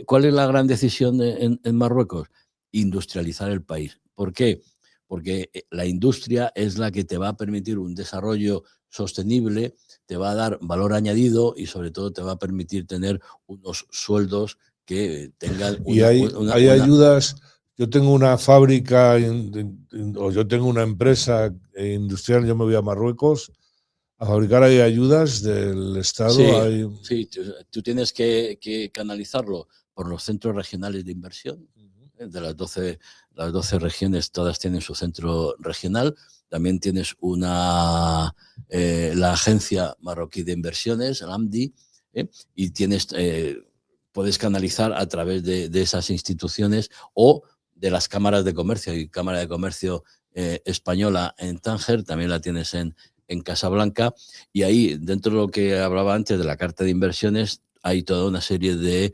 ¿cuál es la gran decisión en Marruecos? Industrializar el país. ¿Por qué? Porque la industria es la que te va a permitir un desarrollo sostenible, te va a dar valor añadido y sobre todo te va a permitir tener unos sueldos que tengan hay ayudas. Yo tengo una fábrica o yo tengo una empresa industrial, yo me voy a Marruecos a fabricar. Hay ayudas del Estado. Sí, tú tienes que canalizarlo por los centros regionales de inversión. De las 12 regiones, todas tienen su centro regional. También tienes la Agencia Marroquí de Inversiones, el AMDI, y puedes canalizar a través de esas instituciones o de las cámaras de comercio. Y Cámara de Comercio Española en Tánger, también la tienes en Casablanca, y ahí, dentro de lo que hablaba antes de la carta de inversiones, hay toda una serie de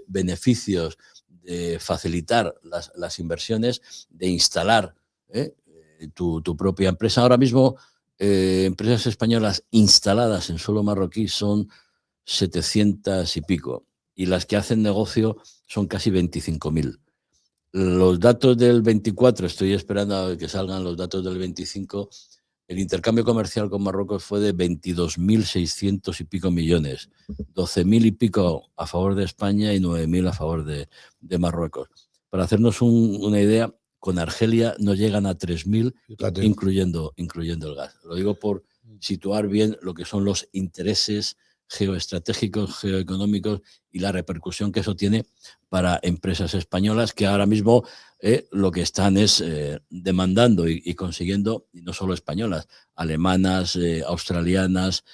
beneficios, de facilitar las inversiones, de instalar tu propia empresa. Ahora mismo, empresas españolas instaladas en suelo marroquí son 700 y pico, y las que hacen negocio son casi 25.000. Los datos del 24, estoy esperando a que salgan los datos del 25, el intercambio comercial con Marruecos fue de 22.600 y pico millones, 12.000 y pico a favor de España y 9.000 a favor de Marruecos. Para hacernos una idea, con Argelia no llegan a 3.000, incluyendo el gas. Lo digo por situar bien lo que son los intereses geoestratégicos, geoeconómicos y la repercusión que eso tiene para empresas españolas que ahora mismo lo que están es demandando y consiguiendo, y no solo españolas, alemanas, australianas,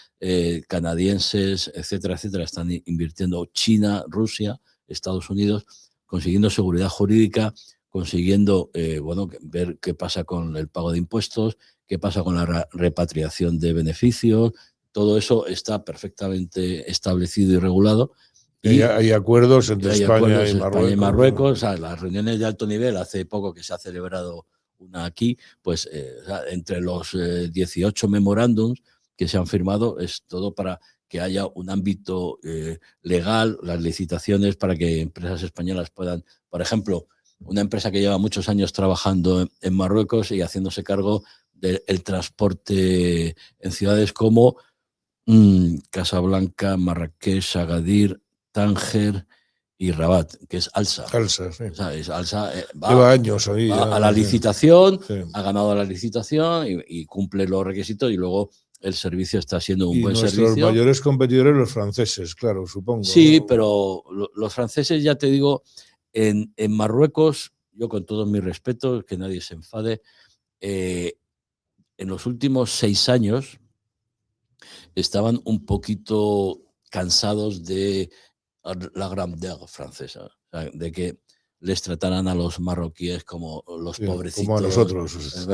canadienses, etcétera, etcétera, están invirtiendo, China, Rusia, Estados Unidos, consiguiendo seguridad jurídica, consiguiendo ver qué pasa con el pago de impuestos, qué pasa con la repatriación de beneficios. Todo eso está perfectamente establecido y regulado. Y hay acuerdos entre España y Marruecos. O sea, las reuniones de alto nivel, hace poco que se ha celebrado una aquí, pues entre los 18 memorándums que se han firmado, es todo para que haya un ámbito legal, las licitaciones, para que empresas españolas puedan, por ejemplo, una empresa que lleva muchos años trabajando en Marruecos y haciéndose cargo del transporte en ciudades como Casablanca, Marrakech, Agadir, Tánger y Rabat, que es Alsa. Alsa, sí. O sea, Alsa lleva años ahí. Va a la licitación, ha ganado la licitación y cumple los requisitos, y luego el servicio está siendo un buen servicio. Y nuestros mayores competidores, los franceses, claro, supongo. Sí, ¿no? Pero los franceses, ya te digo, en Marruecos, yo con todos mis respetos, que nadie se enfade, en los últimos 6 años estaban un poquito cansados de la grandeur francesa, o sea, de que les trataran a los marroquíes como los pobrecitos. Como a nosotros.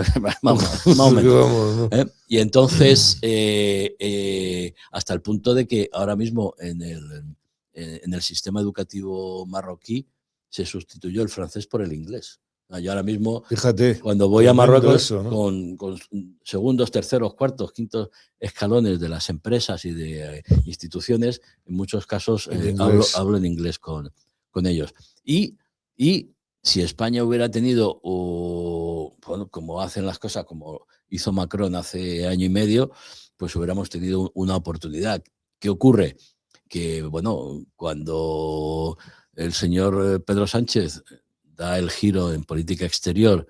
Más o menos. ¿No? Y entonces, hasta el punto de que ahora mismo en el sistema educativo marroquí se sustituyó el francés por el inglés. Yo ahora mismo, fíjate, cuando voy a Marruecos, eso, ¿no? con segundos, terceros, cuartos, quintos escalones de las empresas y de instituciones, en muchos casos hablo en inglés con ellos. Y si España hubiera tenido, como hacen las cosas, como hizo Macron hace año y medio, pues hubiéramos tenido una oportunidad. ¿Qué ocurre? Que, cuando el señor Pedro Sánchez da el giro en política exterior,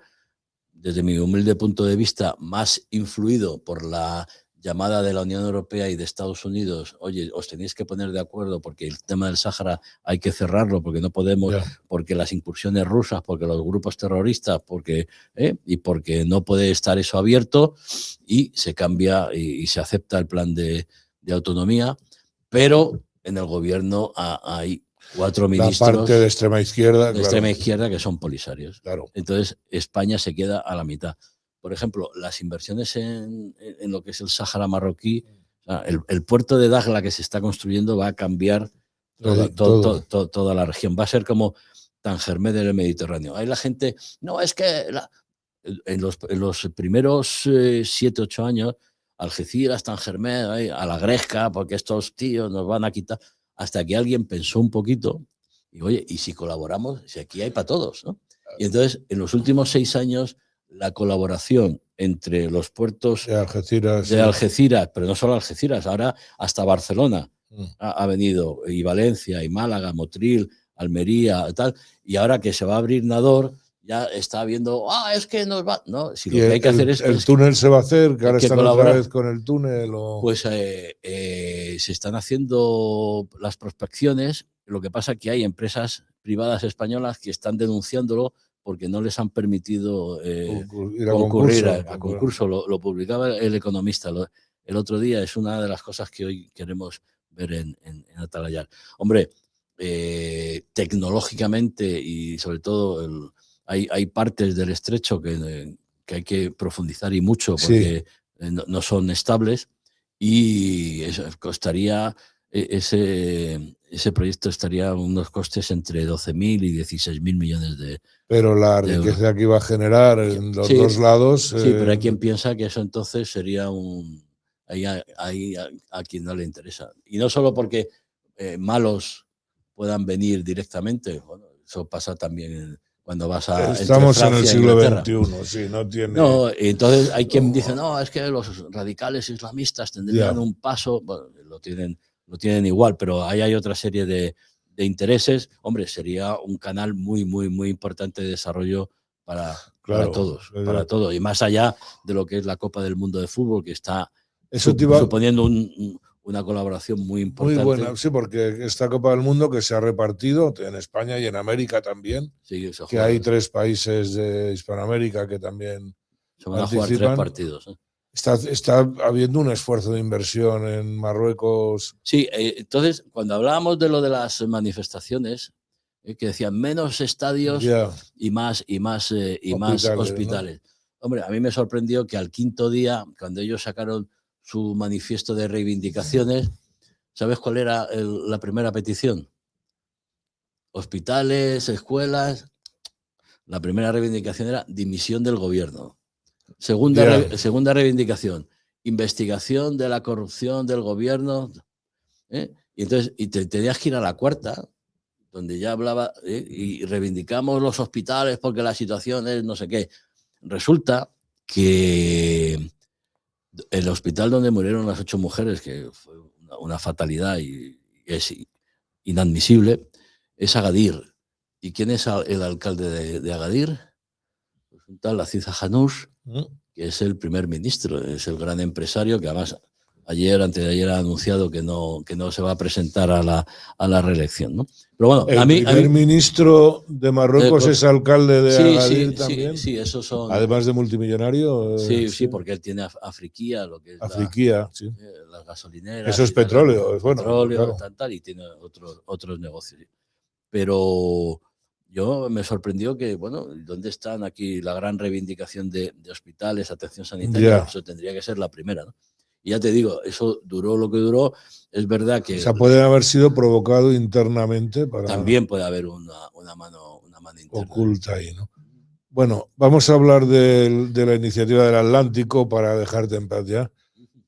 desde mi humilde punto de vista, más influido por la llamada de la Unión Europea y de Estados Unidos: oye, os tenéis que poner de acuerdo porque el tema del Sáhara hay que cerrarlo, porque no podemos, porque las incursiones rusas, porque los grupos terroristas, y porque no puede estar eso abierto, y se cambia y se acepta el plan de autonomía, pero en el gobierno hay 4 ministros. La parte de extrema izquierda. De extrema izquierda, que son polisarios. Claro. Entonces, España se queda a la mitad. Por ejemplo, las inversiones en lo que es el Sáhara marroquí, o sea, el puerto de Dakhla que se está construyendo va a cambiar toda la región. Va a ser como Tangermed del Mediterráneo. Ahí la gente, no, es que en los primeros 7, 8 años, Algeciras, Tangermed, a la Gresca, porque estos tíos nos van a quitar, hasta que alguien pensó un poquito y, oye, ¿y si colaboramos? Si aquí hay para todos, ¿no? Y entonces, en los últimos 6 años, la colaboración entre los puertos de Algeciras, pero no solo Algeciras, ahora hasta Barcelona ha venido, y Valencia, y Málaga, Motril, Almería, tal, y ahora que se va a abrir Nador, ya está viendo, es que nos va. No, si lo que hay que hacer es. El túnel se va a hacer, que ahora están otra vez con el túnel. Pues se están haciendo las prospecciones. Lo que pasa es que hay empresas privadas españolas que están denunciándolo porque no les han permitido concurrir a concurso. Lo publicaba El Economista el otro día. Es una de las cosas que hoy queremos ver en Atalayar. Hombre, tecnológicamente y sobre todo hay partes del estrecho que hay que profundizar, y mucho, porque no son estables, y eso costaría, ese proyecto estaría unos costes entre 12.000 y 16.000 millones de euros. Pero la riqueza que iba a generar en los dos lados. Sí, pero hay quien piensa que eso entonces sería hay a quien no le interesa. Y no solo porque malos puedan venir directamente, eso pasa también cuando vas a. Estamos en el siglo XXI, sí, no tiene. No, entonces hay quien dice, no, es que los radicales islamistas tendrían un paso. Bueno, lo tienen igual, pero ahí hay otra serie de intereses. Hombre, sería un canal muy, muy, muy importante de desarrollo para todos, para todos. Y más allá de lo que es la Copa del Mundo de Fútbol, que está suponiendo una colaboración muy importante. Muy buena, sí, porque esta Copa del Mundo que se ha repartido en España y en América también, que hay 3 países de Hispanoamérica que también se van a jugar 3 partidos. Está habiendo un esfuerzo de inversión en Marruecos. Sí, entonces, cuando hablábamos de lo de las manifestaciones, que decían menos estadios y más hospitales. ¿No? Hombre, a mí me sorprendió que al quinto día, cuando ellos sacaron su manifiesto de reivindicaciones, ¿sabes cuál era la primera petición? Hospitales, escuelas. La primera reivindicación era dimisión del gobierno. Segunda reivindicación, investigación de la corrupción del gobierno. Y entonces tenías que ir a la cuarta, donde ya hablaba, y reivindicamos los hospitales porque la situación es no sé qué. Resulta que el hospital donde murieron las 8 mujeres, que fue una fatalidad y es inadmisible, es Agadir. ¿Y quién es el alcalde de Agadir? Pues un tal Aziz Ahanush, que es el primer ministro, es el gran empresario que además antes de ayer ha anunciado que no se va a presentar a la reelección, ¿no? Pero bueno, el primer ministro de Marruecos es alcalde de Agadir también. Sí, esos son. Además de multimillonario. Sí, porque él tiene Afriquía, lo que es sí. Las gasolineras. Eso es petróleo, petróleo, claro. tal, y tiene otros negocios. Pero yo me sorprendió que, bueno, ¿dónde están aquí la gran reivindicación de hospitales, atención sanitaria? Eso tendría que ser la primera, ¿no? Y ya te digo, eso duró lo que duró. Es verdad que... O sea, puede haber sido provocado internamente para... También puede haber una mano interna oculta ahí, ¿no? Bueno, vamos a hablar de la iniciativa del Atlántico para dejarte en paz ya,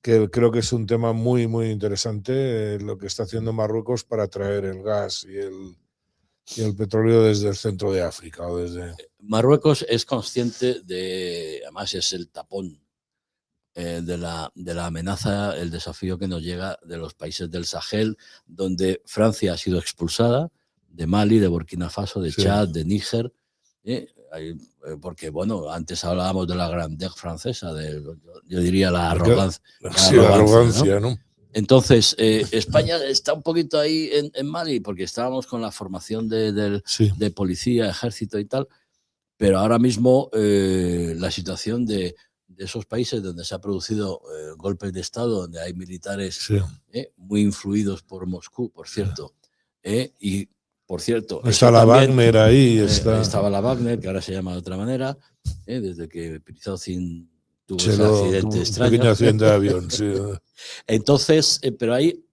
que creo que es un tema muy, muy interesante, lo que está haciendo Marruecos para traer el gas y el petróleo desde el centro de África. O desde... Marruecos es consciente además es el tapón de la amenaza, el desafío que nos llega de los países del Sahel, donde Francia ha sido expulsada, de Mali, de Burkina Faso, de Chad, de Níger, porque, bueno, antes hablábamos de la grandeur francesa, yo diría la arrogancia. La arrogancia, ¿no? Entonces, España está un poquito ahí en Mali, porque estábamos con la formación de policía, ejército y tal, pero ahora mismo la situación de esos países donde se ha producido golpes de Estado, donde hay militares muy influidos por Moscú, por cierto, y por cierto... Está la Wagner ahí. Estaba la Wagner, que ahora se llama de otra manera, desde que Prizozin tuvo ese accidente extraño. Un pequeño accidente de avión, sí. Entonces, pero ahí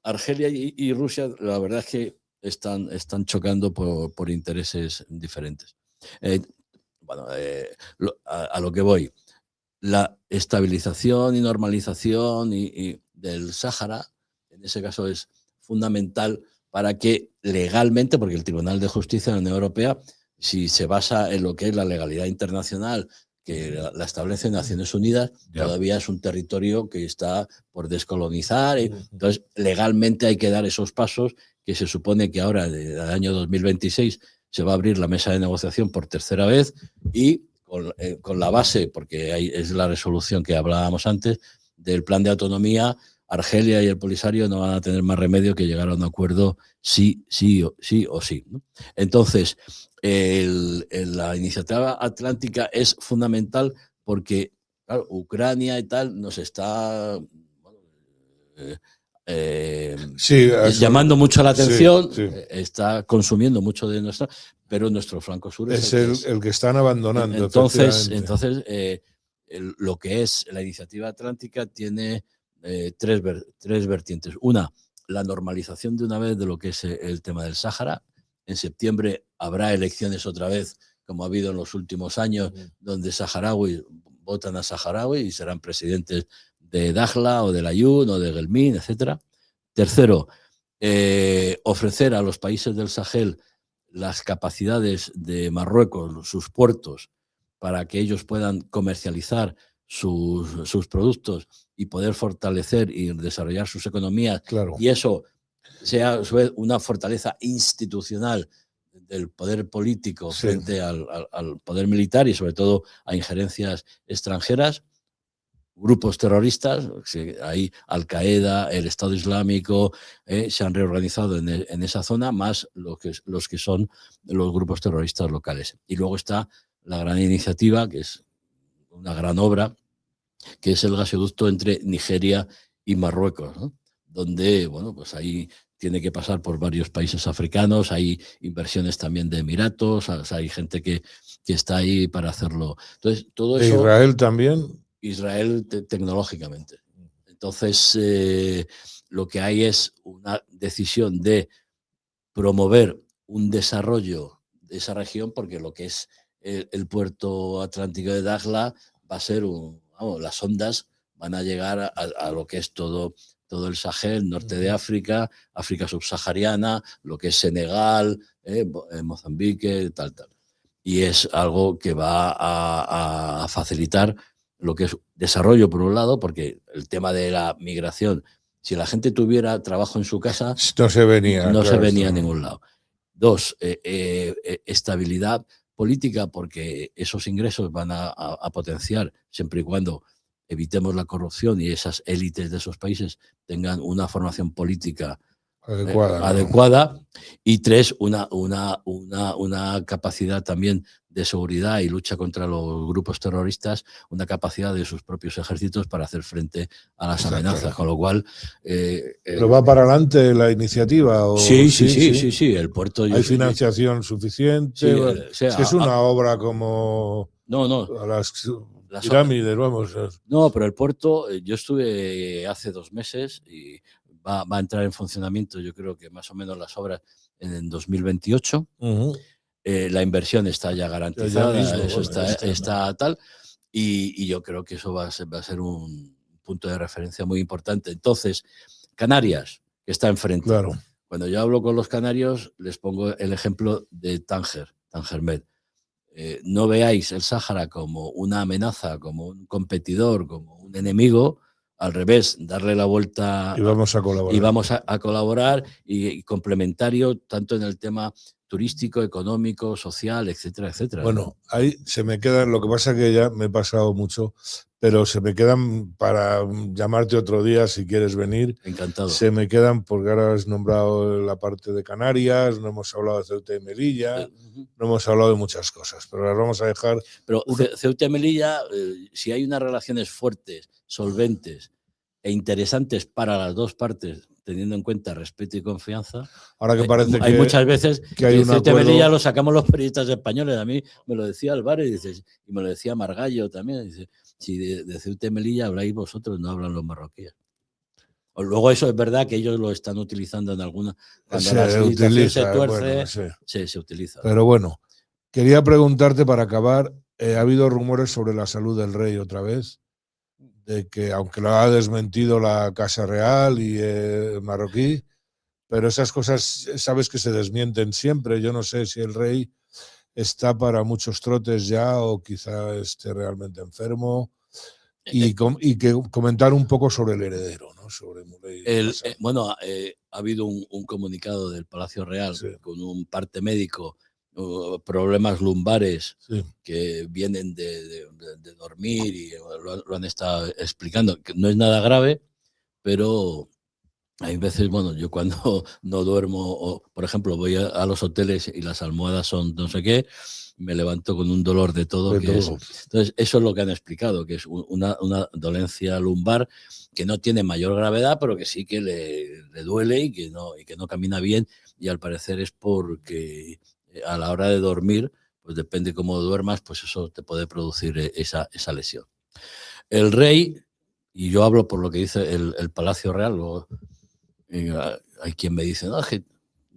Argelia y Rusia, la verdad es que están chocando por intereses diferentes. A lo que voy, la estabilización y normalización del Sáhara, en ese caso es fundamental para que legalmente, porque el Tribunal de Justicia de la Unión Europea, si se basa en lo que es la legalidad internacional que la establecen Naciones Unidas, todavía es un territorio que está por descolonizar. Entonces, legalmente hay que dar esos pasos, que se supone que ahora, en el año 2026, se va a abrir la mesa de negociación por tercera vez y con la base, porque es la resolución que hablábamos antes, del plan de autonomía, Argelia y el Polisario no van a tener más remedio que llegar a un acuerdo sí o sí, ¿no? Entonces, la iniciativa atlántica es fundamental porque, claro, Ucrania y tal nos está llamando mucho la atención, está consumiendo mucho de nuestra, pero nuestro flanco sur es el que están abandonando. Entonces lo que es la iniciativa atlántica tiene tres vertientes. Una, la normalización de una vez de lo que es el tema del Sáhara. En septiembre habrá elecciones otra vez, como ha habido en los últimos años, donde saharauis votan a saharaui y serán presidentes de Dakhla o de Layún o de Gelmín, etc. Tercero, ofrecer a los países del Sahel las capacidades de Marruecos, sus puertos, para que ellos puedan comercializar sus productos y poder fortalecer y desarrollar sus economías. Claro. Y eso sea a su vez una fortaleza institucional del poder político frente al poder militar y sobre todo a injerencias extranjeras. Grupos terroristas, ahí Al-Qaeda, el Estado Islámico, se han reorganizado en esa zona, más los que son los grupos terroristas locales. Y luego está la gran iniciativa, que es una gran obra, que es el gasoducto entre Nigeria y Marruecos, ¿no? Donde, bueno, pues ahí tiene que pasar por varios países africanos, hay inversiones también de Emiratos, o sea, hay gente que está ahí para hacerlo. Entonces, todo ¿De eso... Israel también? Israel tecnológicamente. Entonces, lo que hay es una decisión de promover un desarrollo de esa región, porque lo que es el puerto atlántico de Dakhla va a ser las ondas van a llegar a lo que es todo el Sahel, norte de África, África subsahariana, lo que es Senegal, Mozambique, tal. Y es algo que va a facilitar lo que es desarrollo, por un lado, porque el tema de la migración, si la gente tuviera trabajo en su casa, no se venía, no claro, se venía a ningún lado. Dos, estabilidad política, porque esos ingresos van a potenciar siempre y cuando evitemos la corrupción y esas élites de esos países tengan una formación política adecuada. Y tres, una capacidad también de seguridad y lucha contra los grupos terroristas, una capacidad de sus propios ejércitos para hacer frente a las amenazas, con lo cual... ¿Pero va para adelante la iniciativa? ¿O? Sí, el puerto... ¿Hay financiación suficiente? Es que es una obra como... No. A las pirámides, vamos. No, pero el puerto, yo estuve hace 2 meses y va a entrar en funcionamiento, yo creo que más o menos las obras en 2028. La inversión está ya garantizada, ya mismo, eso está tal, y yo creo que eso va a ser un punto de referencia muy importante. Entonces, Canarias, que está enfrente. Claro. Cuando yo hablo con los canarios, les pongo el ejemplo de Tánger Med. No veáis el Sáhara como una amenaza, como un competidor, como un enemigo, al revés, darle la vuelta y vamos a colaborar. Y vamos a colaborar y complementario tanto en el tema turístico, económico, social, etcétera, etcétera. Bueno, ahí se me quedan, lo que pasa que ya me he pasado mucho, pero se me quedan para llamarte otro día si quieres venir. Encantado. Se me quedan porque ahora has nombrado la parte de Canarias, no hemos hablado de Ceuta y Melilla, no hemos hablado de muchas cosas, pero las vamos a dejar. Pero Ceuta y Melilla, si hay unas relaciones fuertes, solventes e interesantes para las dos partes, teniendo en cuenta respeto y confianza. Ahora que parece hay muchas veces que hay un Ceuta y Melilla lo sacamos los periodistas españoles. A mí me lo decía Álvarez y me lo decía Margallo también. Dice, si de Ceuta y Melilla habláis vosotros, no hablan los marroquíes. Luego eso es verdad que ellos lo están utilizando en alguna... Cuando la situación se tuerce, se utiliza. Pero bueno, quería preguntarte para acabar, ¿ha habido rumores sobre la salud del rey otra vez? De que, aunque lo ha desmentido la Casa Real y marroquí, pero esas cosas sabes que se desmienten siempre. Yo no sé si el rey está para muchos trotes ya o quizá esté realmente enfermo. Y que comentar un poco sobre el heredero, ¿no? Sobre Muley. Bueno, ha habido un comunicado del Palacio Real con un parte médico, problemas lumbares que vienen de dormir y lo han estado explicando, que no es nada grave, pero hay veces, bueno, yo cuando no duermo, o por ejemplo voy a los hoteles y las almohadas son no sé qué, me levanto con un dolor de todo. Entonces, eso es lo que han explicado, que es una dolencia lumbar que no tiene mayor gravedad, pero que sí que le duele y que no camina bien, y al parecer es porque a la hora de dormir, pues depende cómo duermas, pues eso te puede producir esa lesión. El rey, y yo hablo por lo que dice el Palacio Real, luego hay quien me dice, no, que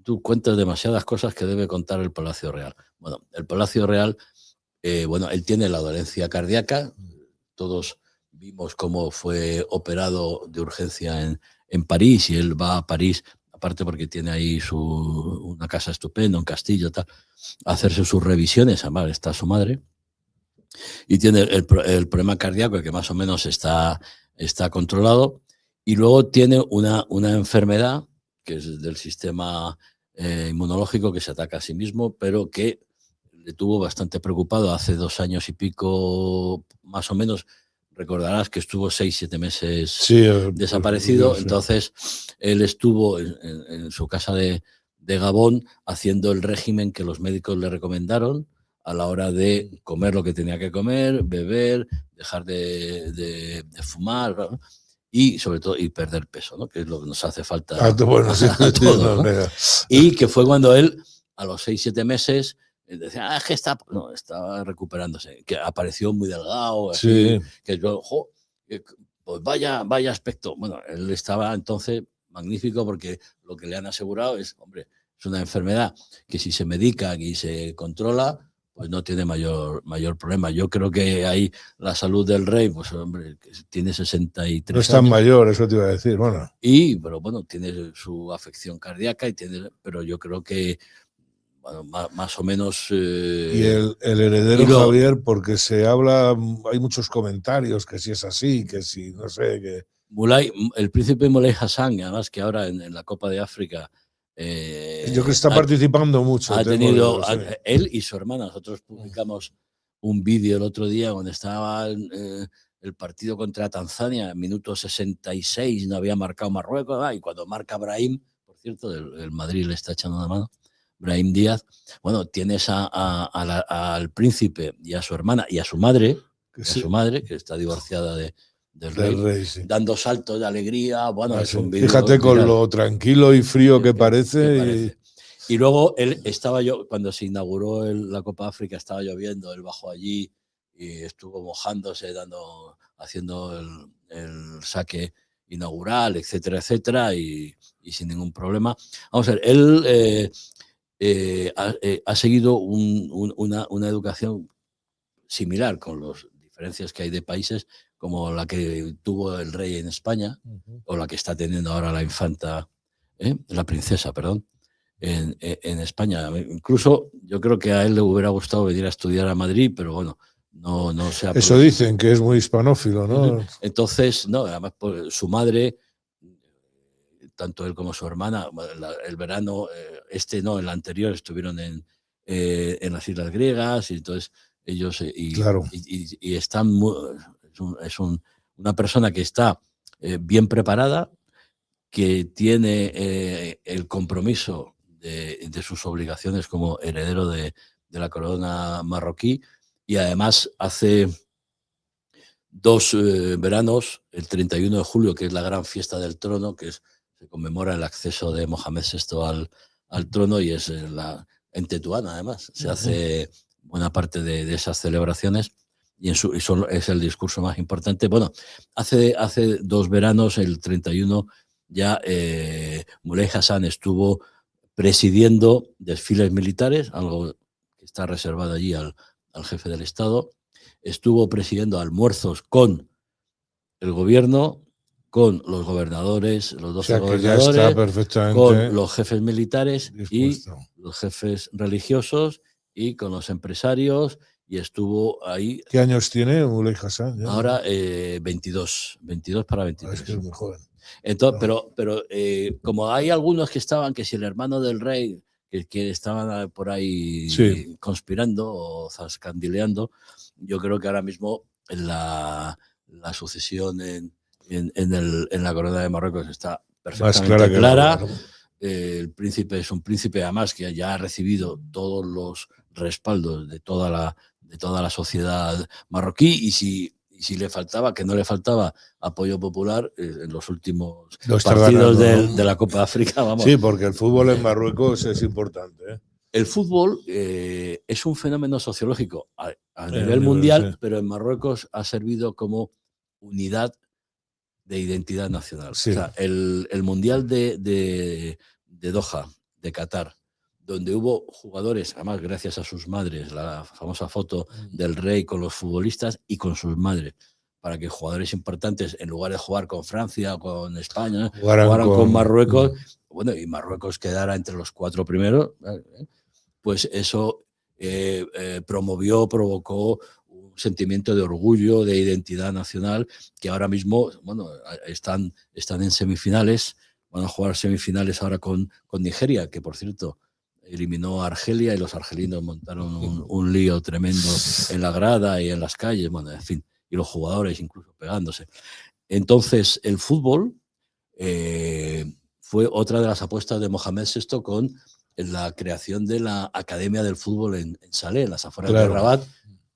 tú cuentas demasiadas cosas que debe contar el Palacio Real. Bueno, el Palacio Real, él tiene la dolencia cardíaca. Todos vimos cómo fue operado de urgencia en París, y él va a París, aparte porque tiene ahí una casa estupenda, un castillo, tal, a hacerse sus revisiones. Además, está su madre. Y tiene el problema cardíaco, que más o menos está controlado. Y luego tiene una enfermedad que es del sistema inmunológico, que se ataca a sí mismo, pero que le tuvo bastante preocupado hace 2 años y pico, más o menos. Recordarás que estuvo 6-7 meses desaparecido. Entonces, él estuvo en su casa de Gabón haciendo el régimen que los médicos le recomendaron a la hora de comer lo que tenía que comer, beber, dejar de fumar, ¿no? y sobre todo y perder peso, ¿no? Que es lo que nos hace falta bueno, sí, a todos, ¿no? no, Y que fue cuando él, a los 6-7 meses, decía, es que estaba recuperándose, que apareció muy delgado, así, sí. que yo, pues vaya aspecto. Bueno, él estaba entonces magnífico porque lo que le han asegurado es, hombre, es una enfermedad que si se medica y se controla, pues no tiene mayor problema. Yo creo que ahí la salud del rey, pues hombre, tiene 63 No es tan años. mayor, eso te iba a decir, bueno. Pero bueno, tiene su afección cardíaca, pero yo creo que, bueno, más o menos... Y el heredero Javier, porque se habla, hay muchos comentarios que si es así, que si, no sé, que... el príncipe Moulay Hassan, además que ahora en la Copa de África... yo creo que está participando mucho. Ha tenido, él y su hermana. Nosotros publicamos un vídeo el otro día cuando estaba el partido contra Tanzania, en minuto 66, no había marcado Marruecos, y cuando marca Brahim, por cierto, el Madrid le está echando una mano, Brahim Díaz, bueno, tienes al príncipe y a su hermana y a su madre, que está divorciada del rey, sí, dando saltos de alegría. Bueno, es un vídeo. Fíjate con lo tranquilo y frío que parece. Y luego cuando se inauguró la Copa África, estaba lloviendo, él bajó allí y estuvo mojándose, haciendo el saque inaugural, etcétera, etcétera, y sin ningún problema. Vamos a ver, él ha seguido una educación similar, con las diferencias que hay de países, como la que tuvo el rey en España, o la que está teniendo ahora la infanta, la princesa, perdón, en España. Incluso yo creo que a él le hubiera gustado venir a estudiar a Madrid, pero bueno, no se ha... Eso dicen, que es muy hispanófilo, ¿no? Entonces, no, además su madre, tanto él como su hermana, el verano, el anterior, estuvieron en las Islas Griegas, y entonces ellos claro. y están es una persona que está bien preparada, que tiene el compromiso de sus obligaciones como heredero de la corona marroquí, y además hace 2 veranos, el 31 de julio, que es la gran fiesta del trono, se conmemora el acceso de Mohamed VI al trono, y es en Tetuán, además, se hace buena parte de esas celebraciones, y es el discurso más importante. Bueno, hace 2 veranos, el 31, ya Moulay Hassan estuvo presidiendo desfiles militares, algo que está reservado allí al jefe del Estado. Estuvo presidiendo almuerzos con el gobierno, con los gobernadores, los 12 gobernadores, con los jefes militares dispuesto, y los jefes religiosos, y con los empresarios, y estuvo ahí. ¿Qué años tiene Moulay Hassan? ¿Ya? Ahora 22 para 23. Es que es muy joven. Entonces, no. pero como hay algunos que estaban, que si el hermano del rey, que estaban por ahí conspirando o zascandileando, yo creo que ahora mismo la sucesión en la corona de Marruecos está perfectamente clara. El príncipe es un príncipe, además, que ya ha recibido todos los respaldos de toda la sociedad marroquí, y si le faltaba, que no le faltaba apoyo popular en los últimos partidos de la Copa África, vamos. Sí, porque el fútbol en Marruecos es importante, ¿eh? El fútbol es un fenómeno sociológico a nivel mundial, pero en Marruecos ha servido como unidad de identidad nacional. Sí. O sea, el Mundial de Doha, de Qatar, donde hubo jugadores, además gracias a sus madres, la famosa foto del rey con los futbolistas y con sus madres, para que jugadores importantes, en lugar de jugar con Francia o con España, jugaran con Marruecos, bueno, y Marruecos quedara entre los 4 primeros, pues eso provocó un sentimiento de orgullo, de identidad nacional, que ahora mismo, bueno, están en semifinales, van a jugar semifinales ahora con Nigeria, que por cierto eliminó a Argelia, y los argelinos montaron un lío tremendo en la grada y en las calles, bueno, en fin, y los jugadores incluso pegándose. Entonces, el fútbol fue otra de las apuestas de Mohamed VI con la creación de la Academia del Fútbol en Salé, en las afueras de Rabat,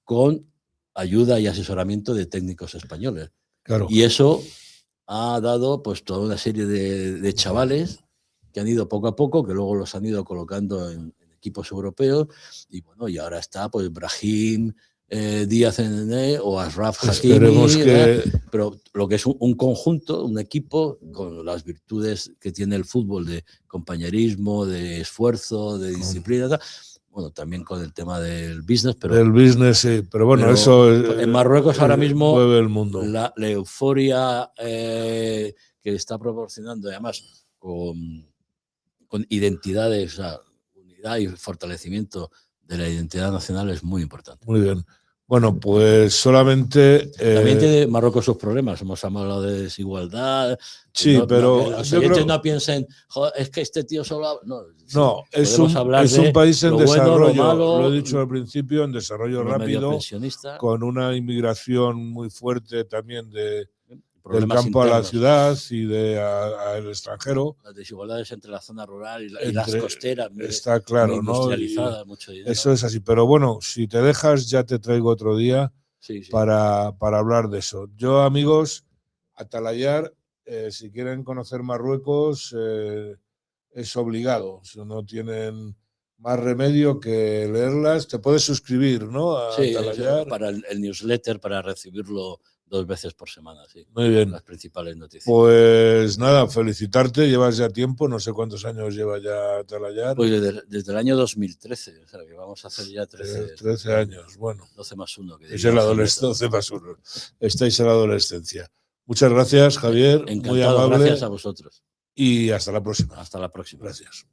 con ayuda y asesoramiento de técnicos españoles. Claro. Y eso ha dado pues toda una serie de chavales que han ido poco a poco, que luego los han ido colocando en equipos europeos, y bueno, y ahora está pues Brahim, Díaz Nené o Ashraf Esperemos Hakimi, que... pero lo que es un conjunto, un equipo con las virtudes que tiene el fútbol de compañerismo, de esfuerzo, de disciplina, tal. Bueno, también con el tema del business, pero... Del business, sí, pero bueno, pero eso... en Marruecos ahora mismo mueve el mundo. La euforia que está proporcionando, además con identidades, o sea, unidad y fortalecimiento de la identidad nacional es muy importante. Muy bien. Bueno, pues solamente... También tiene Marruecos sus problemas. Hemos hablado de desigualdad. Sí, pero los yo oyentes creo... no piensen, joder, es que este tío solo... No, sí, No, es hablar un país en lo bueno, desarrollo, lo malo, lo he dicho al principio, en desarrollo rápido, con una inmigración muy fuerte también del campo internos a la ciudad y al extranjero. Las desigualdades entre la zona rural y las costeras. Está claro, muy industrializadas, ¿no? Mucho dinero. Eso es así. Pero bueno, si te dejas, ya te traigo otro día sí, sí. Para hablar de eso. Yo, amigos, Atalayar, si quieren conocer Marruecos, es obligado. Si no tienen más remedio que leerlas, te puedes suscribir, ¿no? A sí, Atalayar. Para el newsletter, para recibirlo 2 veces por semana, sí. Muy bien. Las principales noticias. Pues nada, felicitarte, llevas ya tiempo, no sé cuántos años lleva ya Atalayar. Pues desde el año 2013, o sea, que vamos a hacer ya 13 años, bueno. 12 más 1. Es el 12 más 1. Estáis en la adolescencia. Muchas gracias, Javier. Encantado, muy amable. gracias a vosotros. Y hasta la próxima. Hasta la próxima. Gracias.